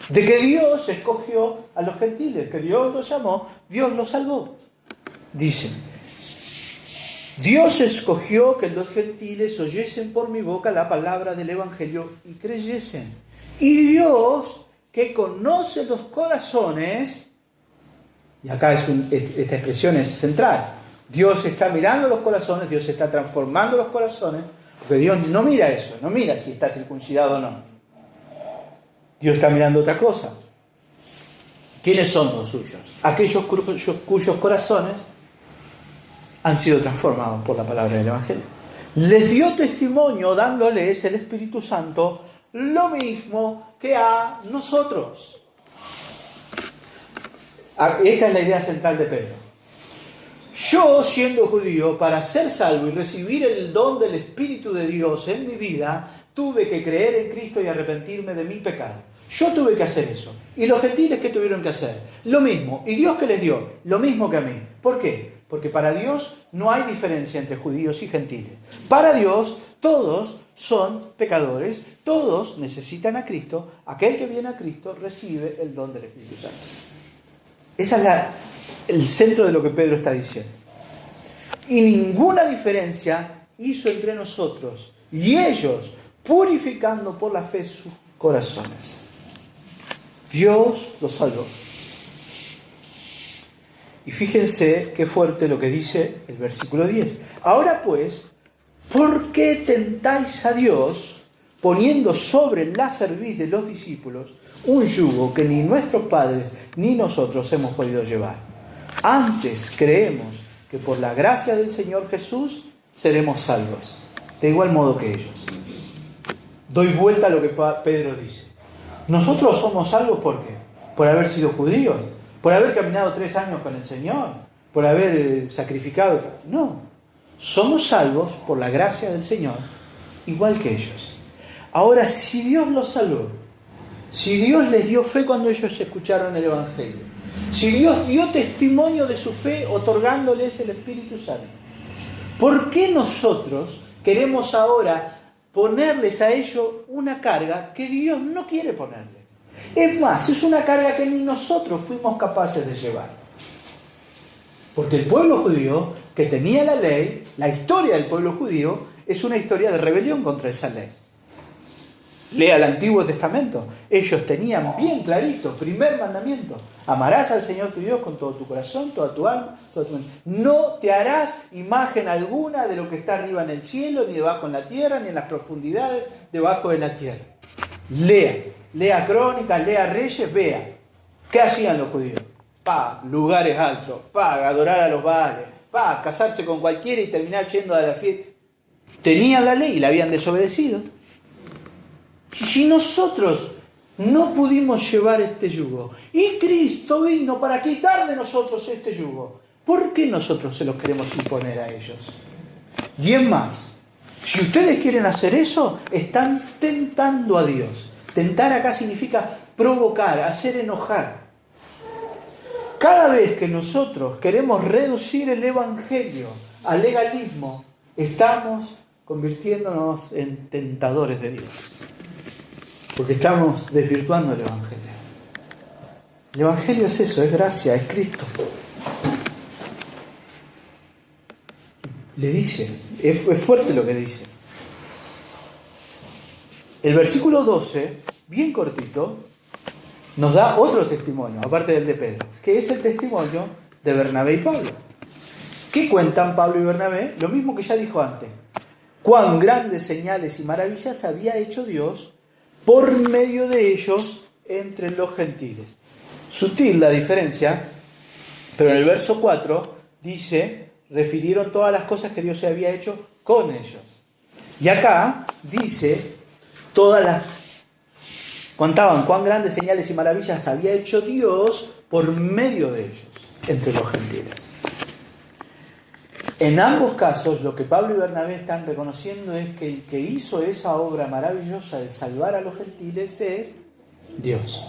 de que Dios escogió a los gentiles, que Dios los llamó, Dios los salvó. Dice, Dios escogió que los gentiles oyesen por mi boca la palabra del Evangelio y creyesen. Y Dios, que conoce los corazones, y acá esta expresión es central, Dios está mirando los corazones, Dios está transformando los corazones, porque Dios no mira eso, no mira si está circuncidado o no. Dios está mirando otra cosa. ¿Quiénes son los suyos? Aquellos cuyos corazones han sido transformados por la palabra del Evangelio. Les dio testimonio dándoles el Espíritu Santo lo mismo que a nosotros. Esta es la idea central de Pedro. Yo, siendo judío, para ser salvo y recibir el don del Espíritu de Dios en mi vida, tuve que creer en Cristo y arrepentirme de mi pecado. Yo tuve que hacer eso. ¿Y los gentiles qué tuvieron que hacer? Lo mismo. ¿Y Dios qué les dio? Lo mismo que a mí. ¿Por qué? Porque para Dios no hay diferencia entre judíos y gentiles. Para Dios todos son pecadores, todos necesitan a Cristo. Aquel que viene a Cristo recibe el don del Espíritu Santo. Ese es el centro de lo que Pedro está diciendo. Y ninguna diferencia hizo entre nosotros y ellos, purificando por la fe sus corazones. Dios los salvó. Y fíjense qué fuerte lo que dice el versículo 10. Ahora pues, ¿por qué tentáis a Dios poniendo sobre la cerviz de los discípulos un yugo que ni nuestros padres ni nosotros hemos podido llevar? Antes creemos que por la gracia del Señor Jesús seremos salvos, de igual modo que ellos. Doy vuelta a lo que Pedro dice. Nosotros somos salvos ¿por qué? Por haber sido judíos, por haber caminado 3 años con el Señor, por haber sacrificado. No, somos salvos por la gracia del Señor, igual que ellos. Ahora, si Dios los salvó, si Dios les dio fe cuando ellos escucharon el Evangelio, si Dios dio testimonio de su fe otorgándoles el Espíritu Santo, ¿por qué nosotros queremos ahora ponerles a ellos una carga que Dios no quiere ponerles? Es más, es una carga que ni nosotros fuimos capaces de llevar. Porque el pueblo judío, que tenía la ley, la historia del pueblo judío, es una historia de rebelión contra esa ley. Lea el Antiguo Testamento. Ellos tenían bien clarito, primer mandamiento: amarás al Señor tu Dios con todo tu corazón, toda tu alma, toda tu mente. No te harás imagen alguna de lo que está arriba en el cielo, ni debajo en la tierra, ni en las profundidades debajo de la tierra. Lea Crónicas, lea Reyes, vea. ¿Qué hacían los judíos? Lugares altos, adorar a los Baales, casarse con cualquiera y terminar yendo a la fiesta. Tenían la ley y la habían desobedecido. Y si nosotros no pudimos llevar este yugo, y Cristo vino para quitar de nosotros este yugo, ¿por qué nosotros se los queremos imponer a ellos? Y es más, si ustedes quieren hacer eso, están tentando a Dios. Tentar acá significa provocar, hacer enojar. Cada vez que nosotros queremos reducir el Evangelio al legalismo, estamos convirtiéndonos en tentadores de Dios. Porque estamos desvirtuando el Evangelio. El Evangelio es eso, es gracia, es Cristo. Le dice, es fuerte lo que dice. El versículo 12, bien cortito, nos da otro testimonio, aparte del de Pedro, que es el testimonio de Bernabé y Pablo. ¿Qué cuentan Pablo y Bernabé? Lo mismo que ya dijo antes. Cuán grandes señales y maravillas había hecho Dios por medio de ellos entre los gentiles. Sutil la diferencia, pero en el verso 4 dice, refirieron todas las cosas que Dios se había hecho con ellos. Y acá dice, contaban cuán grandes señales y maravillas había hecho Dios por medio de ellos entre los gentiles. En ambos casos, lo que Pablo y Bernabé están reconociendo es que el que hizo esa obra maravillosa de salvar a los gentiles es Dios.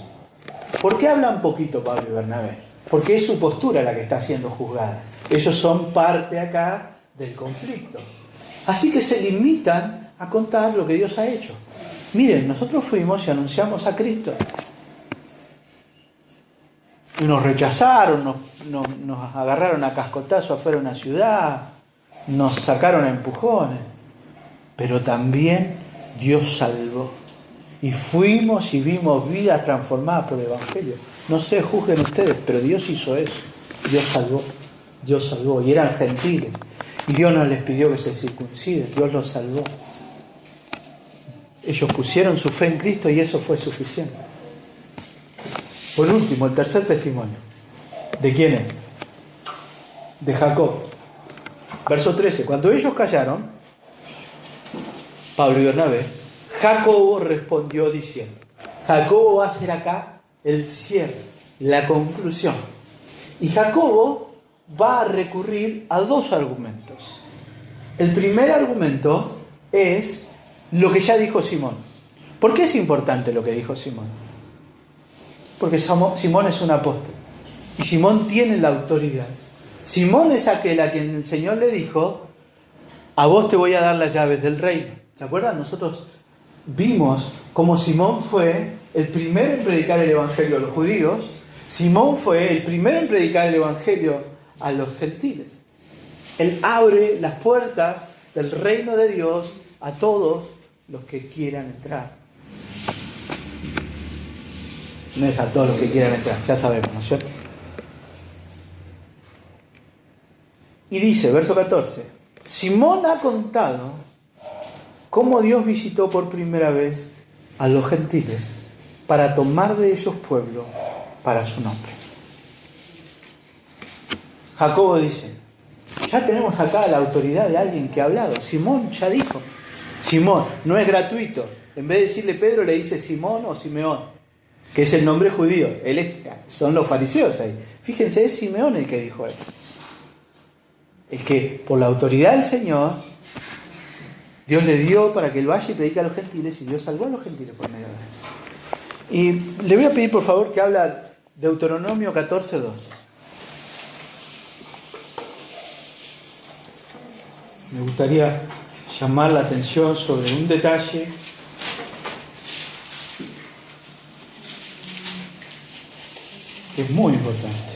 ¿Por qué hablan poquito Pablo y Bernabé? Porque es su postura la que está siendo juzgada. Ellos son parte acá del conflicto. Así que se limitan a contar lo que Dios ha hecho. Miren, nosotros fuimos y anunciamos a Cristo. Y nos rechazaron, nos agarraron a cascotazo afuera de una ciudad, nos sacaron a empujones. Pero también Dios salvó. Y fuimos y vimos vidas transformadas por el Evangelio. No sé, juzguen ustedes, pero Dios hizo eso. Dios salvó. Y eran gentiles. Y Dios no les pidió que se circunciden, Dios los salvó. Ellos pusieron su fe en Cristo y eso fue suficiente. Por último, el tercer testimonio. ¿De quién es? De Jacob. Verso 13. Cuando ellos callaron, Pablo y Bernabé, Jacobo respondió diciendo. Jacobo va a ser acá el cierre, la conclusión. Y Jacobo va a recurrir a dos argumentos. El primer argumento es lo que ya dijo Simón. ¿Por qué es importante lo que dijo Simón? Porque Simón es un apóstol. Y Simón tiene la autoridad. Simón es aquel a quien el Señor le dijo, a vos te voy a dar las llaves del reino. ¿Se acuerdan? Nosotros vimos cómo Simón fue el primero en predicar el Evangelio a los judíos. Simón fue el primero en predicar el Evangelio a los gentiles. Él abre las puertas del reino de Dios a todos los que quieran entrar. No es a todos los que quieran entrar, ya sabemos, ¿no es cierto? Y dice, verso 14, Simón ha contado cómo Dios visitó por primera vez a los gentiles para tomar de ellos pueblo para su nombre. Jacobo dice, ya tenemos acá la autoridad de alguien que ha hablado. Simón ya dijo. Simón, no es gratuito. En vez de decirle Pedro, le dice Simón o Simeón, que es el nombre judío. Son los fariseos ahí. Fíjense, es Simeón el que dijo esto. Es que por la autoridad del Señor, Dios le dio para que él vaya y predique a los gentiles, y Dios salvó a los gentiles por medio de él. Y le voy a pedir por favor que habla Deuteronomio 14:2. Me gustaría llamar la atención sobre un detalle que es muy importante.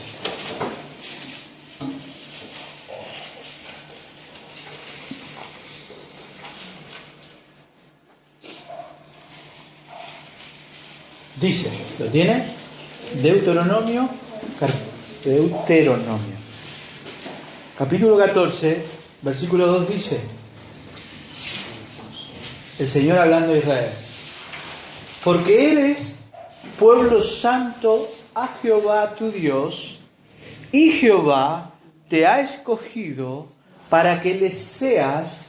Dice, ¿lo tiene? Deuteronomio, capítulo 14, versículo 2 dice, el Señor hablando a Israel, porque eres pueblo santo a Jehová tu Dios, y Jehová te ha escogido para que le seas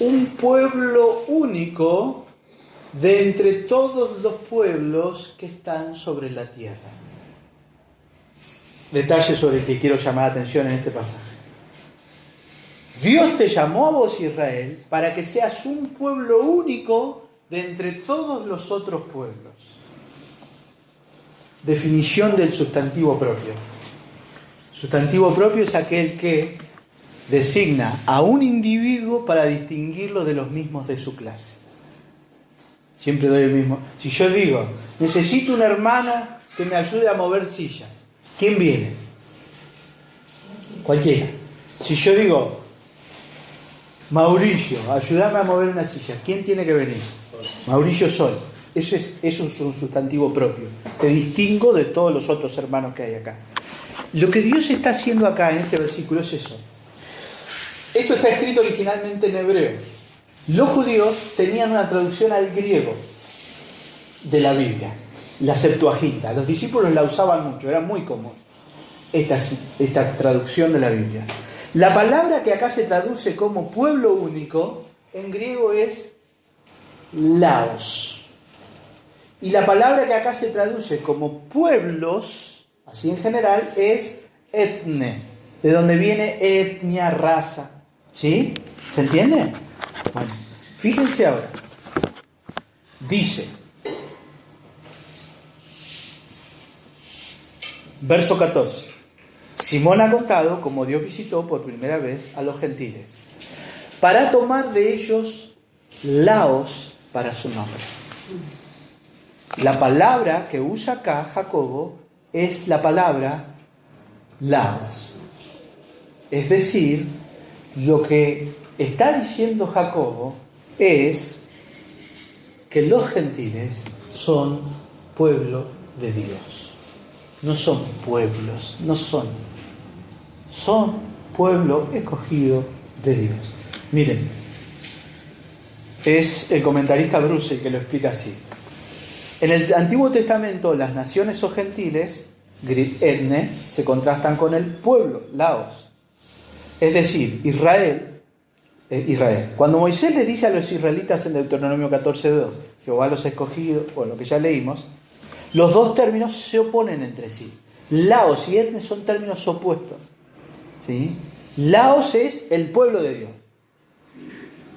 un pueblo único de entre todos los pueblos que están sobre la tierra. Detalle sobre el que quiero llamar la atención en este pasaje. Dios te llamó a vos, Israel, para que seas un pueblo único de entre todos los otros pueblos. Definición del sustantivo propio. Sustantivo propio es aquel que designa a un individuo para distinguirlo de los mismos de su clase. Siempre doy el mismo. Si yo digo, necesito un hermano que me ayude a mover sillas, ¿quién viene? Cualquiera. Si yo digo, Mauricio, ayúdame a mover una silla, ¿quién tiene que venir? Mauricio solo. Eso es un sustantivo propio. Te distingo de todos los otros hermanos que hay acá. Lo que Dios está haciendo acá en este versículo es eso. Esto está escrito originalmente en hebreo. Los judíos tenían una traducción al griego de la Biblia, la Septuaginta. Los discípulos la usaban mucho, era muy común esta traducción de la Biblia. La palabra que acá se traduce como pueblo único, en griego es laos. Y la palabra que acá se traduce como pueblos, así en general, es etne, de donde viene etnia, raza. ¿Sí? ¿Se entiende? Bueno, fíjense ahora. Dice, verso 14. Simón ha contado cómo Dios visitó por primera vez a los gentiles para tomar de ellos laos para su nombre. La palabra que usa acá Jacobo es la palabra laos. Es decir, lo que está diciendo Jacobo es que los gentiles son pueblo de Dios. No son pueblos, no son. Son pueblo escogido de Dios. Miren, es el comentarista Bruce el que lo explica así. En el Antiguo Testamento, las naciones o gentiles, etne, se contrastan con el pueblo, laos. Es decir, Israel. Cuando Moisés le dice a los israelitas en Deuteronomio 14:2, Jehová los ha escogido, o lo que ya leímos, los dos términos se oponen entre sí. Laos y etne son términos opuestos. ¿Sí? Laos es el pueblo de Dios.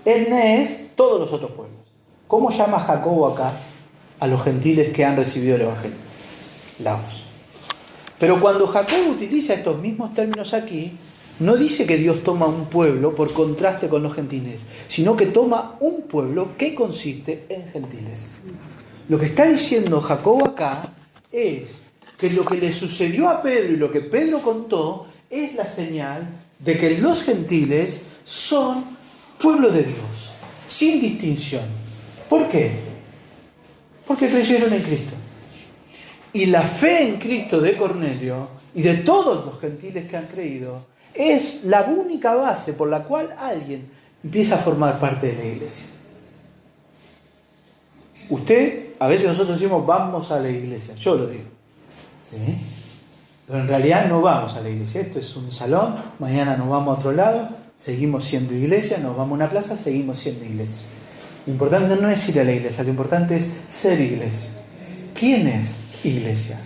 Etne es todos los otros pueblos. ¿Cómo llama Jacobo acá a los gentiles que han recibido el Evangelio? Laos. Pero cuando Jacobo utiliza estos mismos términos aquí, no dice que Dios toma un pueblo por contraste con los gentiles, sino que toma un pueblo que consiste en gentiles. Lo que está diciendo Jacobo acá es que lo que le sucedió a Pedro y lo que Pedro contó es la señal de que los gentiles son pueblo de Dios, sin distinción. ¿Por qué? Porque creyeron en Cristo. Y la fe en Cristo de Cornelio y de todos los gentiles que han creído es la única base por la cual alguien empieza a formar parte de la iglesia. A veces nosotros decimos vamos a la iglesia, yo lo digo, ¿sí? Pero en realidad no vamos a la iglesia. Esto es un salón, mañana nos vamos a otro lado, seguimos siendo iglesia, nos vamos a una plaza, seguimos siendo iglesia. Lo importante no es ir a la iglesia, lo importante es ser iglesia. ¿Quién es iglesia?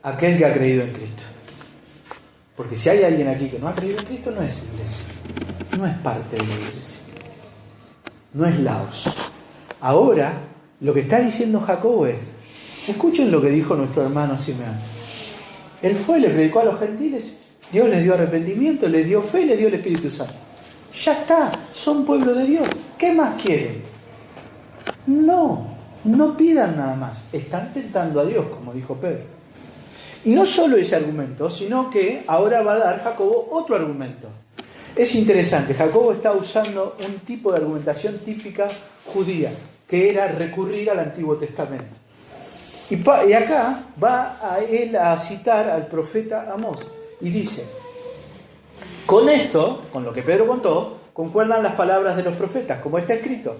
Aquel que ha creído en Cristo. Porque si hay alguien aquí que no ha creído en Cristo, no es iglesia, no es parte de la iglesia. no es laos. Ahora, lo que está diciendo Jacobo es, escuchen lo que dijo nuestro hermano Simeón. Él fue, le predicó a los gentiles, Dios les dio arrepentimiento, les dio fe, les dio el Espíritu Santo. Ya está, son pueblo de Dios. ¿Qué más quieren? No pidan nada más. Están tentando a Dios, como dijo Pedro. Y no solo ese argumento, sino que ahora va a dar Jacobo otro argumento. Es interesante, Jacobo está usando un tipo de argumentación típica judía, que era recurrir al Antiguo Testamento. Y acá va a él a citar al profeta Amós, y dice, con esto, con lo que Pedro contó, concuerdan las palabras de los profetas, como está escrito.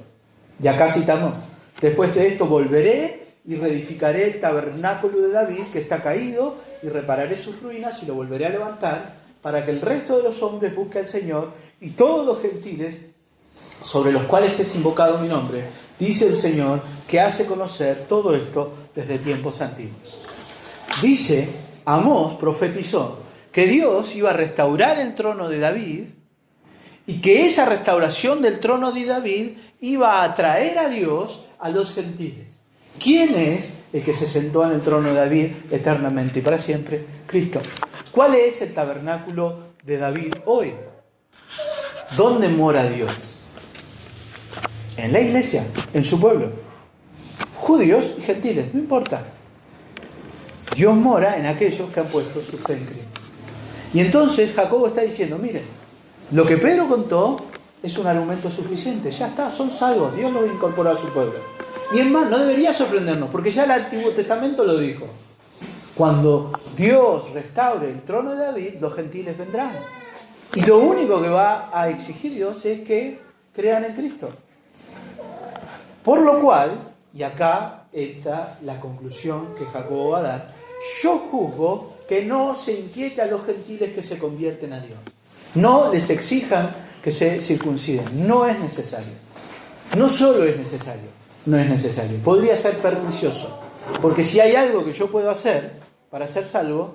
Y acá citamos, después de esto volveré y reedificaré el tabernáculo de David que está caído y repararé sus ruinas y lo volveré a levantar para que el resto de los hombres busque al Señor y todos los gentiles sobre los cuales es invocado mi nombre, dice el Señor, que hace conocer todo esto desde tiempos antiguos. Dice, Amós profetizó que Dios iba a restaurar el trono de David y que esa restauración del trono de David iba a atraer a Dios a los gentiles. ¿Quién es el que se sentó en el trono de David eternamente y para siempre? Cristo. ¿Cuál es el tabernáculo de David hoy? ¿Dónde mora Dios? En la iglesia, en su pueblo. Judíos y gentiles, no importa. Dios mora en aquellos que han puesto su fe en Cristo. Y entonces Jacobo está diciendo, miren, lo que Pedro contó es un argumento suficiente. Ya está, son salvos. Dios los incorporó a su pueblo. Y es más, no debería sorprendernos, porque ya el Antiguo Testamento lo dijo. Cuando Dios restaure el trono de David, los gentiles vendrán. Y lo único que va a exigir Dios es que crean en Cristo. Por lo cual, y acá está la conclusión que Jacobo va a dar, yo juzgo que no se inquiete a los gentiles que se convierten a Dios. No les exijan que se circunciden. No es necesario. No solo es necesario, no es necesario. Podría ser pernicioso. Porque si hay algo que yo puedo hacer para ser salvo,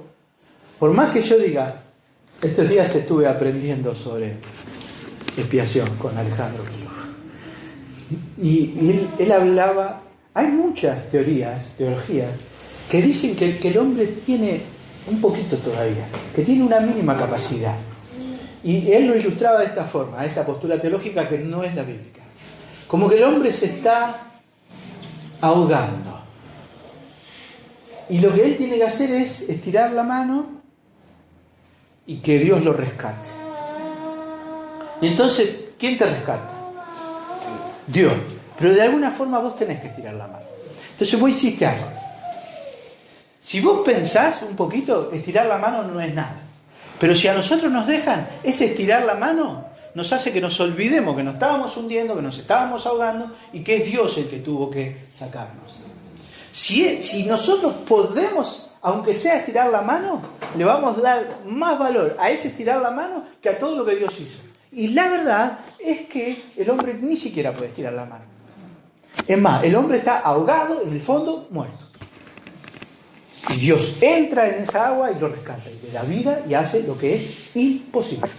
por más que yo diga, estos días estuve aprendiendo sobre expiación con Alejandro. Y él hablaba, hay muchas teologías, que dicen que el hombre tiene un poquito todavía, que tiene una mínima capacidad. Y él lo ilustraba de esta forma, esta postura teológica que no es la bíblica. Como que el hombre se está ahogando. Y lo que él tiene que hacer es estirar la mano y que Dios lo rescate. Y entonces, ¿quién te rescata? Dios. Pero de alguna forma vos tenés que estirar la mano. Entonces vos hiciste algo. Si vos pensás un poquito, estirar la mano no es nada. Pero si a nosotros nos dejan, ese estirar la mano nos hace que nos olvidemos que nos estábamos hundiendo, que nos estábamos ahogando y que es Dios el que tuvo que sacarnos. Si nosotros podemos, aunque sea estirar la mano, le vamos a dar más valor a ese estirar la mano que a todo lo que Dios hizo. Y la verdad es que el hombre ni siquiera puede estirar la mano. Es más, el hombre está ahogado, en el fondo, muerto. Y Dios entra en esa agua y lo rescata, y le da vida y hace lo que es imposible.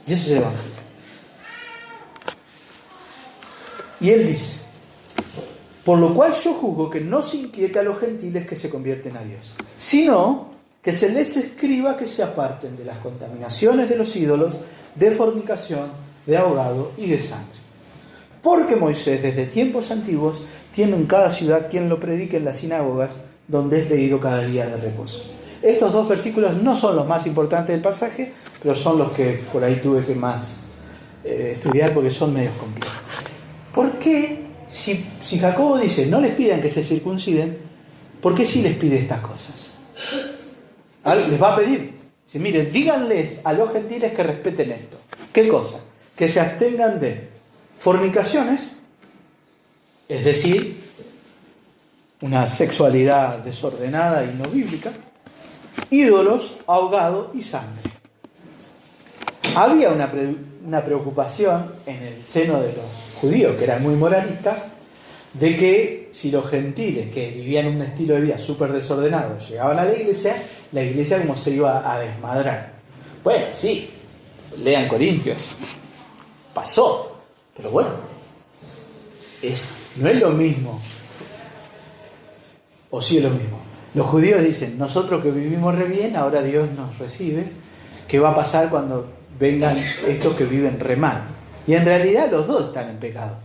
Y ese es el Evangelio. Y él dice, por lo cual yo juzgo que no se inquiete a los gentiles que se convierten a Dios, sino que se les escriba que se aparten de las contaminaciones de los ídolos, de fornicación, de ahogado y de sangre. Porque Moisés desde tiempos antiguos tiene en cada ciudad quien lo predique en las sinagogas, donde es leído cada día de reposo. Estos dos versículos no son los más importantes del pasaje, pero son los que por ahí tuve que más estudiar porque son medios complejos. ¿Por qué, si Jacobo dice no les pidan que se circunciden, por qué sí les pide estas cosas? Les va a pedir. Dice, mire, díganles a los gentiles que respeten esto. ¿Qué cosa? Que se abstengan de fornicaciones, es decir, una sexualidad desordenada y no bíblica, ídolos, ahogado y sangre. Había una preocupación en el seno de los judíos, que eran muy moralistas, de que si los gentiles, que vivían un estilo de vida súper desordenado, llegaban a la iglesia como se iba a desmadrar. Bueno, sí, lean Corintios, pasó, pero bueno, no es lo mismo. ¿O sí es lo mismo? Los judíos dicen, nosotros que vivimos re bien, ahora Dios nos recibe. ¿Qué va a pasar cuando vengan estos que viven re mal? Y en realidad los dos están en pecado.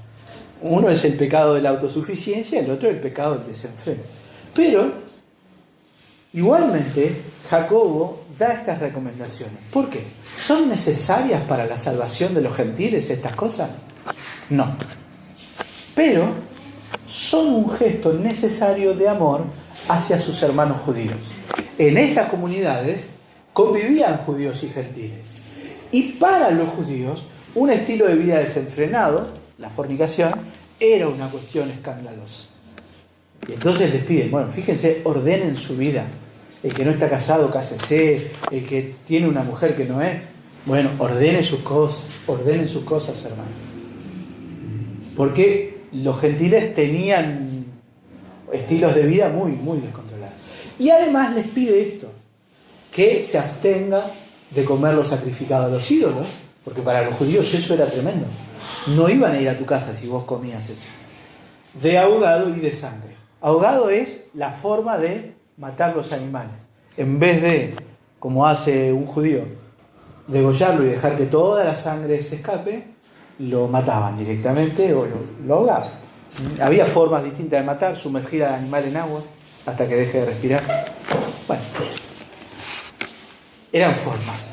Uno es el pecado de la autosuficiencia, el otro el pecado del desenfreno. Pero, igualmente, Jacobo da estas recomendaciones. ¿Por qué? ¿Son necesarias para la salvación de los gentiles estas cosas? No. Pero son un gesto necesario de amor hacia sus hermanos judíos. En estas comunidades convivían judíos y gentiles. Y para los judíos, un estilo de vida desenfrenado, la fornicación, era una cuestión escandalosa. Y entonces les piden, bueno, fíjense, ordenen su vida. El que no está casado, cásese. El que tiene una mujer que no es, bueno, ordenen sus cosas, hermano. Porque los gentiles tenían estilos de vida muy, muy descontrolados. Y además les pide esto, que se abstenga de comer lo sacrificado a los ídolos, porque para los judíos eso era tremendo. No iban a ir a tu casa si vos comías eso. De ahogado y de sangre. Ahogado es la forma de matar los animales. En vez de, como hace un judío, degollarlo y dejar que toda la sangre se escape, lo mataban directamente o lo ahogaban. Había formas distintas de matar, sumergir al animal en agua hasta que deje de respirar. Bueno, eran formas.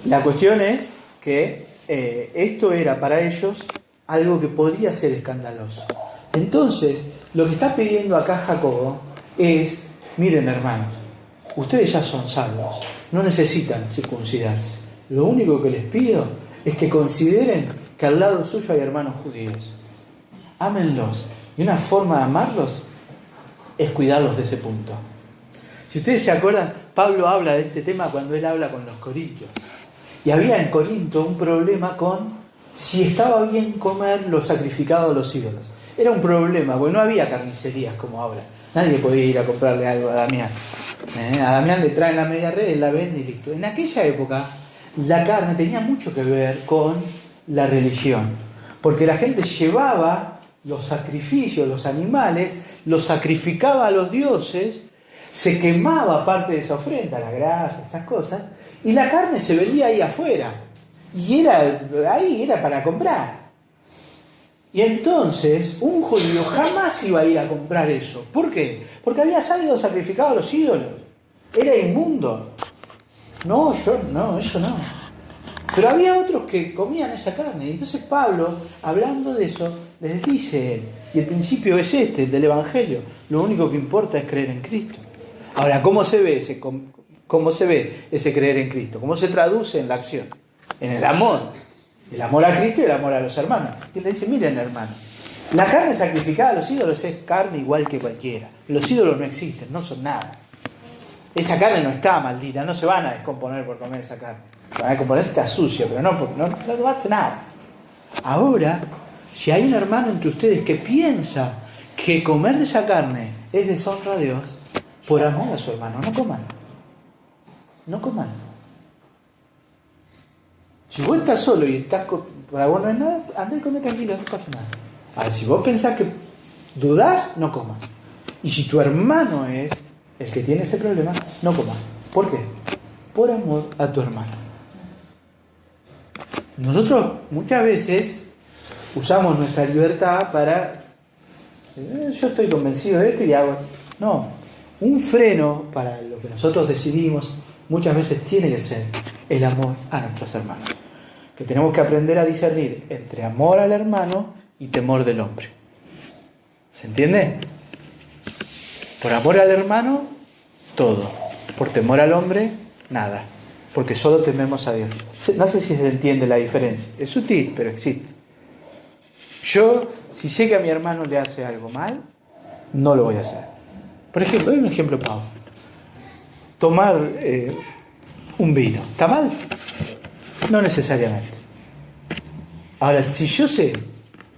La cuestión es que esto era para ellos algo que podía ser escandaloso. Entonces, lo que está pidiendo acá Jacobo es, miren hermanos, ustedes ya son salvos, no necesitan circuncidarse. Lo único que les pido es que consideren que al lado suyo hay hermanos judíos. Ámenlos. Y una forma de amarlos es cuidarlos de ese punto. Si ustedes se acuerdan, Pablo habla de este tema cuando él habla con los corintios. Y había en Corinto un problema con si estaba bien comer lo sacrificado a los ídolos. Era un problema, porque no había carnicerías como ahora. Nadie podía ir a comprarle algo a Damián. A Damián le traen la media red, él la vende y listo. En aquella época, la carne tenía mucho que ver con la religión. Porque la gente llevaba los sacrificios, los animales, los sacrificaba a los dioses, se quemaba parte de esa ofrenda, la grasa, esas cosas, y la carne se vendía ahí afuera. Y era para comprar. Y entonces, un judío jamás iba a ir a comprar eso. ¿Por qué? Porque había salido sacrificado a los ídolos. Era inmundo. Eso no. Pero había otros que comían esa carne. Y entonces Pablo, hablando de eso, les dice, y el principio es este, el del Evangelio. Lo único que importa es creer en Cristo. Ahora, ¿cómo se ve ese creer en Cristo? ¿Cómo se traduce en la acción? En el amor. El amor a Cristo y el amor a los hermanos. Y le dice, miren hermanos, la carne sacrificada a los ídolos es carne igual que cualquiera. Los ídolos no existen, no son nada. Esa carne no está maldita, no se van a descomponer por comer esa carne. Se van a descomponer si está sucia, pero no hace nada. Ahora, si hay un hermano entre ustedes que piensa que comer de esa carne es deshonra a Dios, por amor a su hermano, no coman. No coman. Si vos estás solo y para vos no es nada, andá y come tranquilo, no pasa nada. Ahora, si vos pensás que dudás, no comas. Y si tu hermano es el que tiene ese problema, no comas. ¿Por qué? Por amor a tu hermano. Nosotros muchas veces usamos nuestra libertad para... yo estoy convencido de esto y hago... No, un freno para lo que nosotros decidimos muchas veces tiene que ser el amor a nuestros hermanos. Que tenemos que aprender a discernir entre amor al hermano y temor del hombre. ¿Se entiende? Por amor al hermano, todo. Por temor al hombre, nada. Porque solo tememos a Dios. No sé si se entiende la diferencia. Es sutil, pero existe. Yo, si sé que a mi hermano le hace algo mal, no lo voy a hacer. Por ejemplo, doy un ejemplo, Pablo. Tomar un vino. ¿Está mal? No necesariamente. Ahora, si yo sé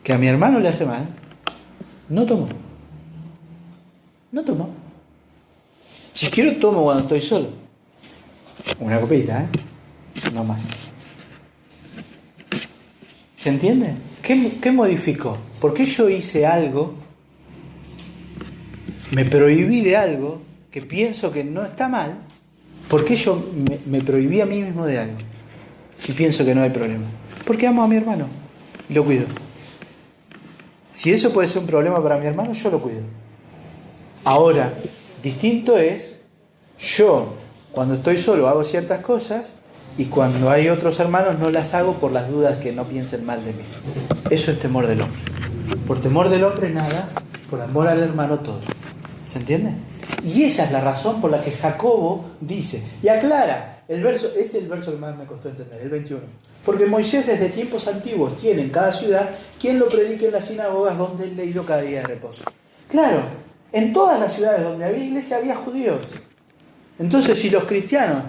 que a mi hermano le hace mal, no tomo. No tomo. Si quiero, tomo cuando estoy solo. Una copita, no más. ¿Se entiende? ¿Qué modificó? ¿Por qué yo hice algo, me prohibí de algo que pienso que no está mal? ¿Por qué yo me prohibí a mí mismo de algo si pienso que no hay problema? Porque amo a mi hermano y lo cuido. Si eso puede ser un problema para mi hermano, yo lo cuido. Ahora, distinto es, yo cuando estoy solo hago ciertas cosas y cuando hay otros hermanos no las hago por las dudas que no piensen mal de mí. Eso es temor del hombre. Por temor del hombre nada, por amor al hermano todo. ¿Se entiende? Y esa es la razón por la que Jacobo dice, y aclara, el verso, este es el verso que más me costó entender, el 21. Porque Moisés desde tiempos antiguos tiene en cada ciudad quien lo predique en las sinagogas donde es leído cada día de reposo. Claro, en todas las ciudades donde había iglesia había judíos. Entonces, si los cristianos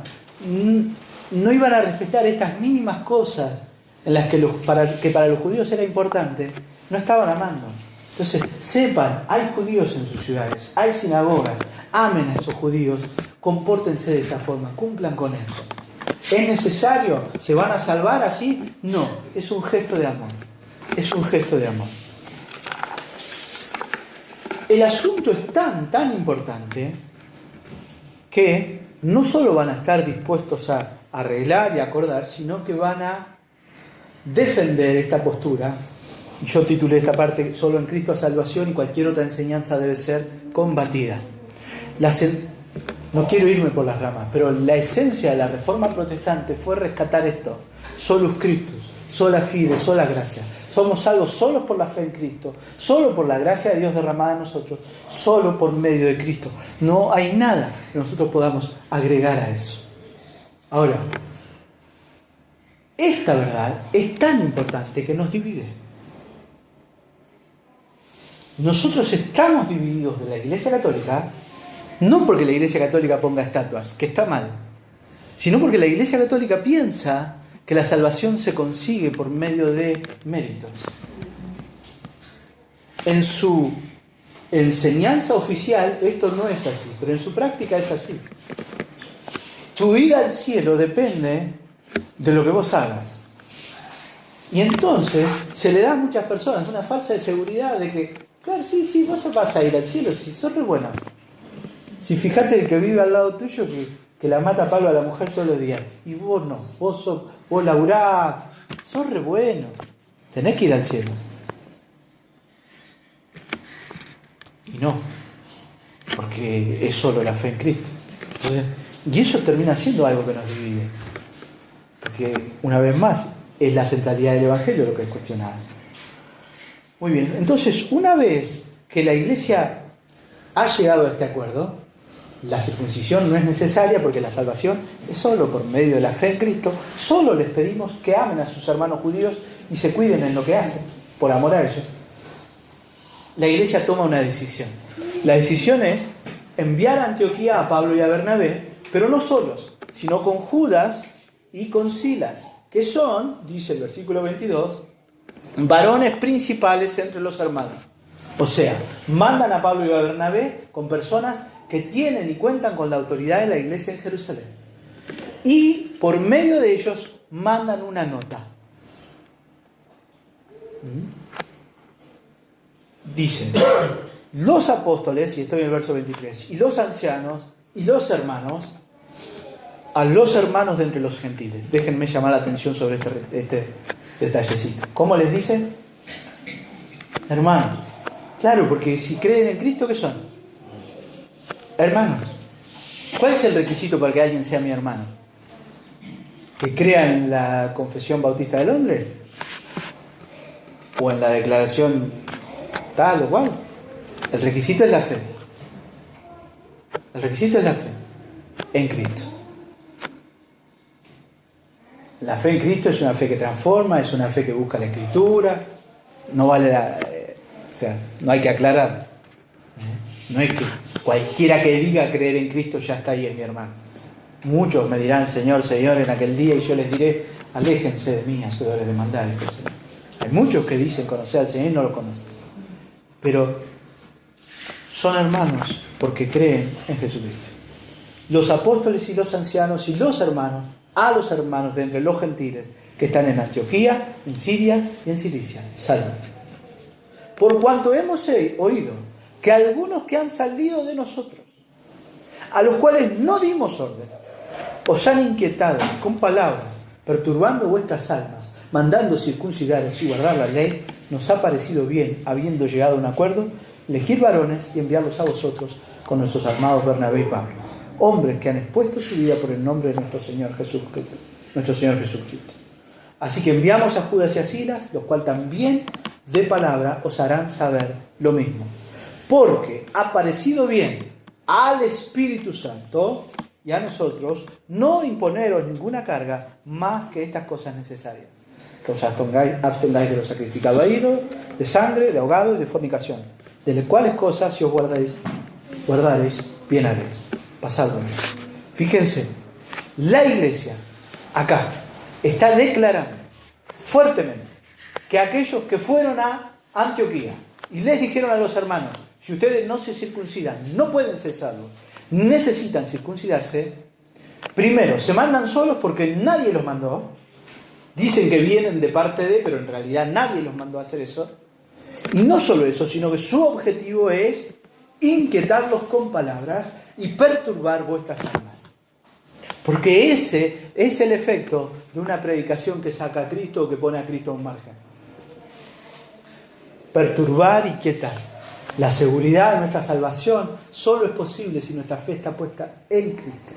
no iban a respetar estas mínimas cosas en las que para los judíos era importante, no estaban amando. Entonces, sepan, hay judíos en sus ciudades, hay sinagogas, amen a esos judíos, compórtense de esta forma, cumplan con esto. ¿Es necesario? ¿Se van a salvar así? No, es un gesto de amor. Es un gesto de amor. El asunto es tan importante que no solo van a estar dispuestos a arreglar y acordar, sino que van a defender esta postura. Yo titulé esta parte solo en Cristo a salvación y cualquier otra enseñanza debe ser combatida. No quiero irme por las ramas, pero la esencia de la Reforma Protestante fue rescatar esto. Solus Christus, sola fide, sola gracia. Somos salvos solo por la fe en Cristo, solo por la gracia de Dios derramada en nosotros, solo por medio de Cristo. No hay nada que nosotros podamos agregar a eso. Ahora, esta verdad es tan importante que nos divide. Nosotros estamos divididos de la Iglesia Católica, no porque la Iglesia Católica ponga estatuas, que está mal, sino porque la Iglesia Católica piensa que la salvación se consigue por medio de méritos. En su enseñanza oficial esto no es así, pero en su práctica es así. Tu ida al cielo depende de lo que vos hagas. Y entonces se le da a muchas personas una falsa seguridad de que, claro, sí, vos vas a ir al cielo, si sos re bueno. Si fijate el que vive al lado tuyo que la mata a palo a la mujer todos los días, y vos no, vos laburás, sos re bueno, tenés que ir al cielo. Y no, porque es solo la fe en Cristo. Entonces, y eso termina siendo algo que nos divide, porque una vez más es la centralidad del Evangelio lo que es cuestionado. Muy bien, entonces una vez que la Iglesia ha llegado a este acuerdo, la circuncisión no es necesaria porque la salvación es solo por medio de la fe en Cristo. Solo les pedimos que amen a sus hermanos judíos y se cuiden en lo que hacen, por amor a ellos. La Iglesia toma una decisión. La decisión es enviar a Antioquía a Pablo y a Bernabé, pero no solos, sino con Judas y con Silas, que son, dice el versículo 22, varones principales entre los hermanos. O sea, mandan a Pablo y a Bernabé con personas que tienen y cuentan con la autoridad de la iglesia en Jerusalén. Y por medio de ellos mandan una nota. Dicen, los apóstoles, y estoy en el verso 23, y los ancianos, y los hermanos, a los hermanos de entre los gentiles. Déjenme llamar la atención sobre este detallecito. ¿Cómo les dicen? Hermanos. Claro, porque si creen en Cristo, ¿qué son? Hermanos. ¿Cuál es el requisito para que alguien sea mi hermano? ¿Que crea en la Confesión Bautista de Londres? ¿O en la declaración tal o cual? El requisito es la fe. El requisito es la fe en Cristo. La fe en Cristo es una fe que transforma, es una fe que busca la Escritura. No vale no hay que aclarar. No es que cualquiera que diga creer en Cristo ya está ahí, es mi hermano. Muchos me dirán, Señor, Señor, en aquel día, y yo les diré, aléjense de mí, hacedores de maldades. Hay muchos que dicen conocer al Señor y no lo conocen. Pero son hermanos porque creen en Jesucristo. Los apóstoles y los ancianos y los hermanos, a los hermanos de entre los gentiles que están en Antioquía, en Siria y en Cilicia, salvan. por cuanto hemos oído que algunos que han salido de nosotros, a los cuales no dimos orden, os han inquietado con palabras, perturbando vuestras almas, mandando circuncidaros y guardar la ley, nos ha parecido bien, habiendo llegado a un acuerdo, elegir varones y enviarlos a vosotros con nuestros amados Bernabé y Pablo, hombres que han expuesto su vida por el nombre de nuestro Señor Jesucristo. Así que enviamos a Judas y a Silas, los cuales también de palabra os harán saber lo mismo. Porque ha parecido bien al Espíritu Santo y a nosotros no imponeros ninguna carga más que estas cosas necesarias. Que os abstengáis de lo sacrificado a ídolos, de sangre, de ahogado y de fornicación, de las cuales cosas si os guardaréis, bien haréis. Pasadlo. Fíjense, la iglesia acá está declarando fuertemente que aquellos que fueron a Antioquía y les dijeron a los hermanos, si ustedes no se circuncidan, no pueden ser salvos, necesitan circuncidarse, primero, se mandan solos porque nadie los mandó, dicen que vienen de parte de, pero en realidad nadie los mandó a hacer eso, y no solo eso, sino que su objetivo es inquietarlos con palabras y perturbar vuestras almas. Porque ese es el efecto de una predicación que saca a Cristo o que pone a Cristo a un margen. Perturbar y quietar. La seguridad de nuestra salvación solo es posible si nuestra fe está puesta en Cristo.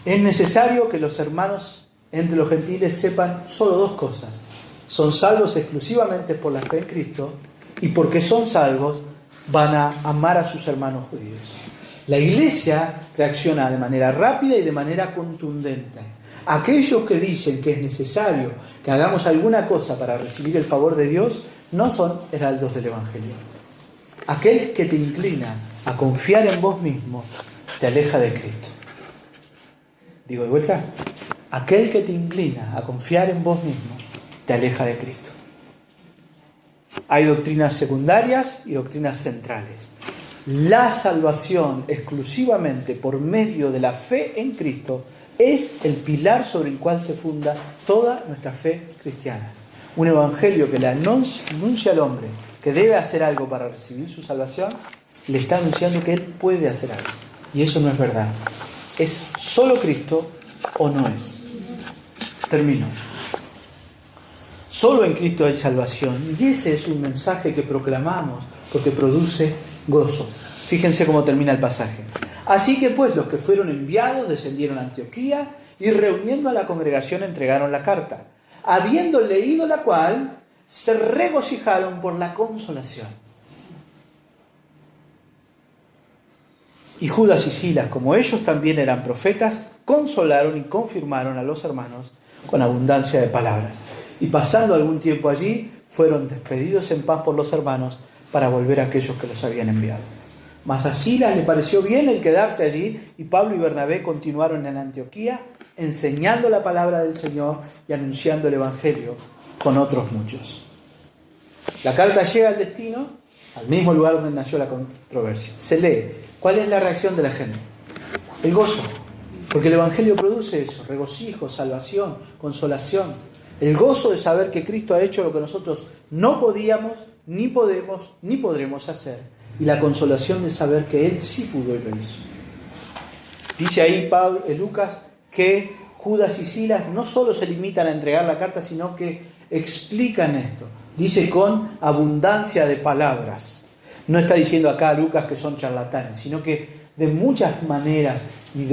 Es necesario que los hermanos entre los gentiles sepan solo dos cosas. Son salvos exclusivamente por la fe en Cristo y porque son salvos van a amar a sus hermanos judíos. La iglesia reacciona de manera rápida y de manera contundente. Aquellos que dicen que es necesario que hagamos alguna cosa para recibir el favor de Dios no son heraldos del Evangelio. Aquel que te inclina a confiar en vos mismo te aleja de Cristo. Digo de vuelta, aquel que te inclina a confiar en vos mismo te aleja de Cristo. Hay doctrinas secundarias y doctrinas centrales. La salvación exclusivamente por medio de la fe en Cristo es el pilar sobre el cual se funda toda nuestra fe cristiana. Un evangelio que le anuncia al hombre que debe hacer algo para recibir su salvación, le está anunciando que él puede hacer algo. Y eso no es verdad. ¿Es solo Cristo o no es? Termino. Solo en Cristo hay salvación. Y ese es un mensaje que proclamamos porque produce gozo. Fíjense cómo termina el pasaje. Así que pues los que fueron enviados descendieron a Antioquía y reuniendo a la congregación entregaron la carta. Habiendo leído la cual, se regocijaron por la consolación. Y Judas y Silas, como ellos también eran profetas, consolaron y confirmaron a los hermanos con abundancia de palabras. Y pasando algún tiempo allí, fueron despedidos en paz por los hermanos para volver a aquellos que los habían enviado. Mas a Silas le pareció bien el quedarse allí, y Pablo y Bernabé continuaron en Antioquía, enseñando la palabra del Señor y anunciando el Evangelio con otros muchos. La carta llega al destino, al mismo lugar donde nació la controversia. Se lee. ¿Cuál es la reacción de la gente? El gozo. Porque el Evangelio produce eso: regocijo, salvación, consolación. El gozo de saber que Cristo ha hecho lo que nosotros no podíamos, ni podemos, ni podremos hacer. Y la consolación de saber que Él sí pudo y lo hizo. Dice ahí Lucas que Judas y Silas no solo se limitan a entregar la carta, sino que explican esto. Dice con abundancia de palabras. No está diciendo acá Lucas que son charlatanes, sino que de muchas maneras y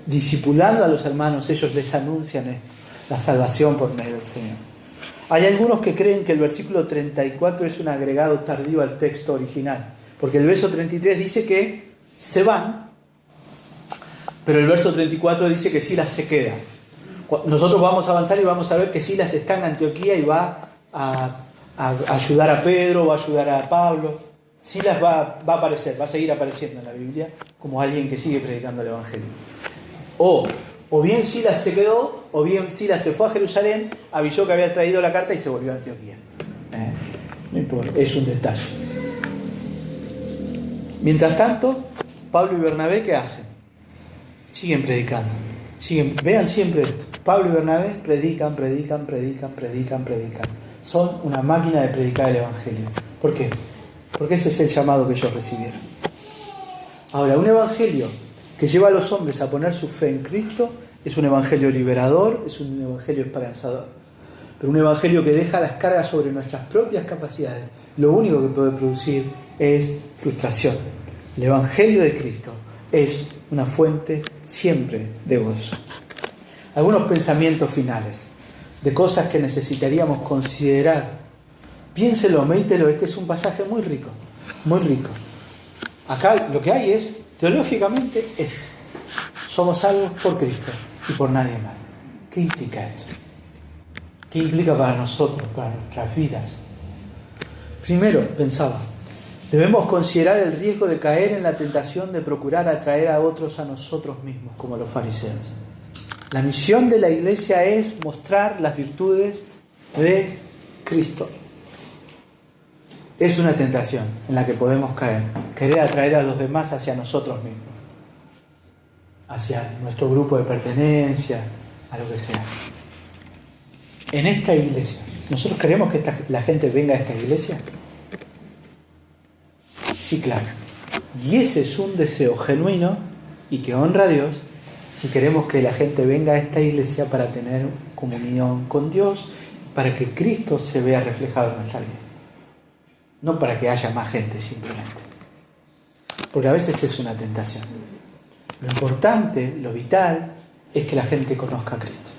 discipulando a los hermanos, ellos les anuncian esto, la salvación por medio del Señor. Hay algunos que creen que el versículo 34 es un agregado tardío al texto original, porque el verso 33 dice que se van, pero el verso 34 dice que Silas se queda. Nosotros vamos a avanzar y vamos a ver que Silas está en Antioquía y va a ayudar a Pedro, va a ayudar a Pablo. Silas va a aparecer, va a seguir apareciendo en la Biblia como alguien que sigue predicando el Evangelio. O bien Silas se quedó, o bien Silas se fue a Jerusalén, avisó que había traído la carta y se volvió a Antioquía. No importa, es un detalle. Mientras tanto, Pablo y Bernabé, ¿qué hacen? Siguen predicando. Vean siempre esto. Pablo y Bernabé predican. son una máquina de predicar el Evangelio. ¿Por qué? Porque ese es el llamado que ellos recibieron. Ahora, un Evangelio que lleva a los hombres a poner su fe en Cristo es un Evangelio liberador, es un Evangelio esperanzador. Pero un Evangelio que deja las cargas sobre nuestras propias capacidades, lo único que puede producir es frustración. El Evangelio de Cristo es una fuente siempre de gozo. Algunos pensamientos finales de cosas que necesitaríamos considerar. Piénselo, medítelo, este es un pasaje muy rico, muy rico. Acá lo que hay es, teológicamente, esto. Somos salvos por Cristo y por nadie más. ¿Qué implica esto? ¿Qué implica para nosotros, para nuestras vidas? Primero, pensaba, debemos considerar el riesgo de caer en la tentación de procurar atraer a otros a nosotros mismos, como los fariseos. La misión de la iglesia es mostrar las virtudes de Cristo. Es una tentación en la que podemos caer, querer atraer a los demás hacia nosotros mismos, hacia nuestro grupo de pertenencia, a lo que sea. En esta iglesia, ¿nosotros queremos que la gente venga a esta iglesia? Sí, claro. Y ese es un deseo genuino y que honra a Dios si queremos que la gente venga a esta iglesia para tener comunión con Dios, para que Cristo se vea reflejado en nuestra vida. No para que haya más gente simplemente. Porque a veces es una tentación. Lo importante, lo vital, es que la gente conozca a Cristo.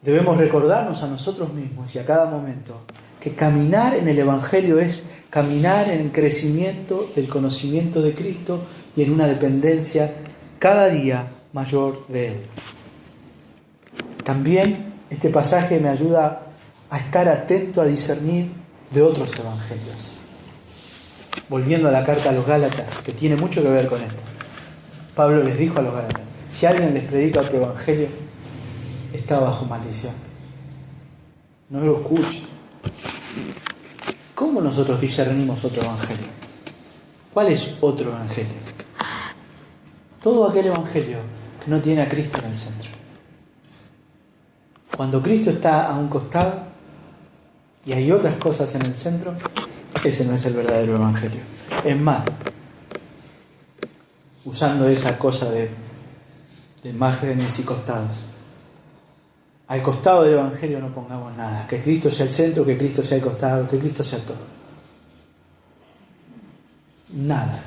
Debemos recordarnos a nosotros mismos y a cada momento que caminar en el Evangelio es caminar en crecimiento del conocimiento de Cristo y en una dependencia cada día mayor de Él. También este pasaje me ayuda a estar atento a discernir de otros evangelios. Volviendo a la carta a los Gálatas, que tiene mucho que ver con esto. Pablo les dijo a los Gálatas, si alguien les predica otro evangelio, está bajo maldición. No lo escuchen. ¿Cómo nosotros discernimos otro evangelio? ¿Cuál es otro evangelio? Todo aquel evangelio que no tiene a Cristo en el centro. Cuando Cristo está a un costado y hay otras cosas en el centro, ese no es el verdadero evangelio. Es más, usando esa cosa de márgenes y costados, al costado del evangelio no pongamos nada. Que Cristo sea el centro, que Cristo sea el costado, que Cristo sea todo. Nada.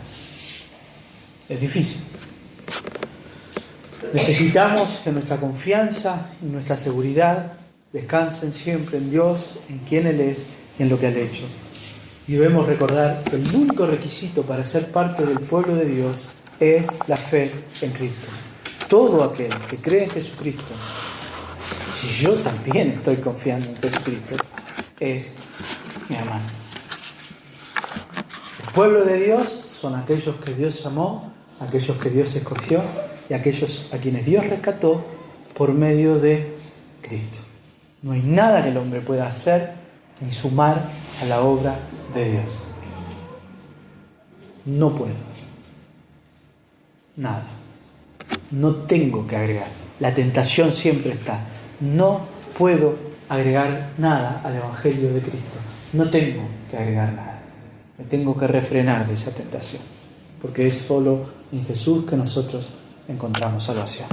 Es difícil. Necesitamos que nuestra confianza y nuestra seguridad descansen siempre en Dios, en quien Él es y en lo que ha hecho. Y debemos recordar que el único requisito para ser parte del pueblo de Dios es la fe en Cristo. Todo aquel que cree en Jesucristo, si yo también estoy confiando en Jesucristo, es mi hermano. El pueblo de Dios son aquellos que Dios amó, aquellos que Dios escogió y aquellos a quienes Dios rescató por medio de Cristo. No hay nada que el hombre pueda hacer ni sumar a la obra de Dios. No puedo. Nada. No tengo que agregar. La tentación siempre está. No puedo agregar nada al Evangelio de Cristo. No tengo que agregar nada. Me tengo que refrenar de esa tentación. Porque es solo en Jesús que nosotros encontramos salvación.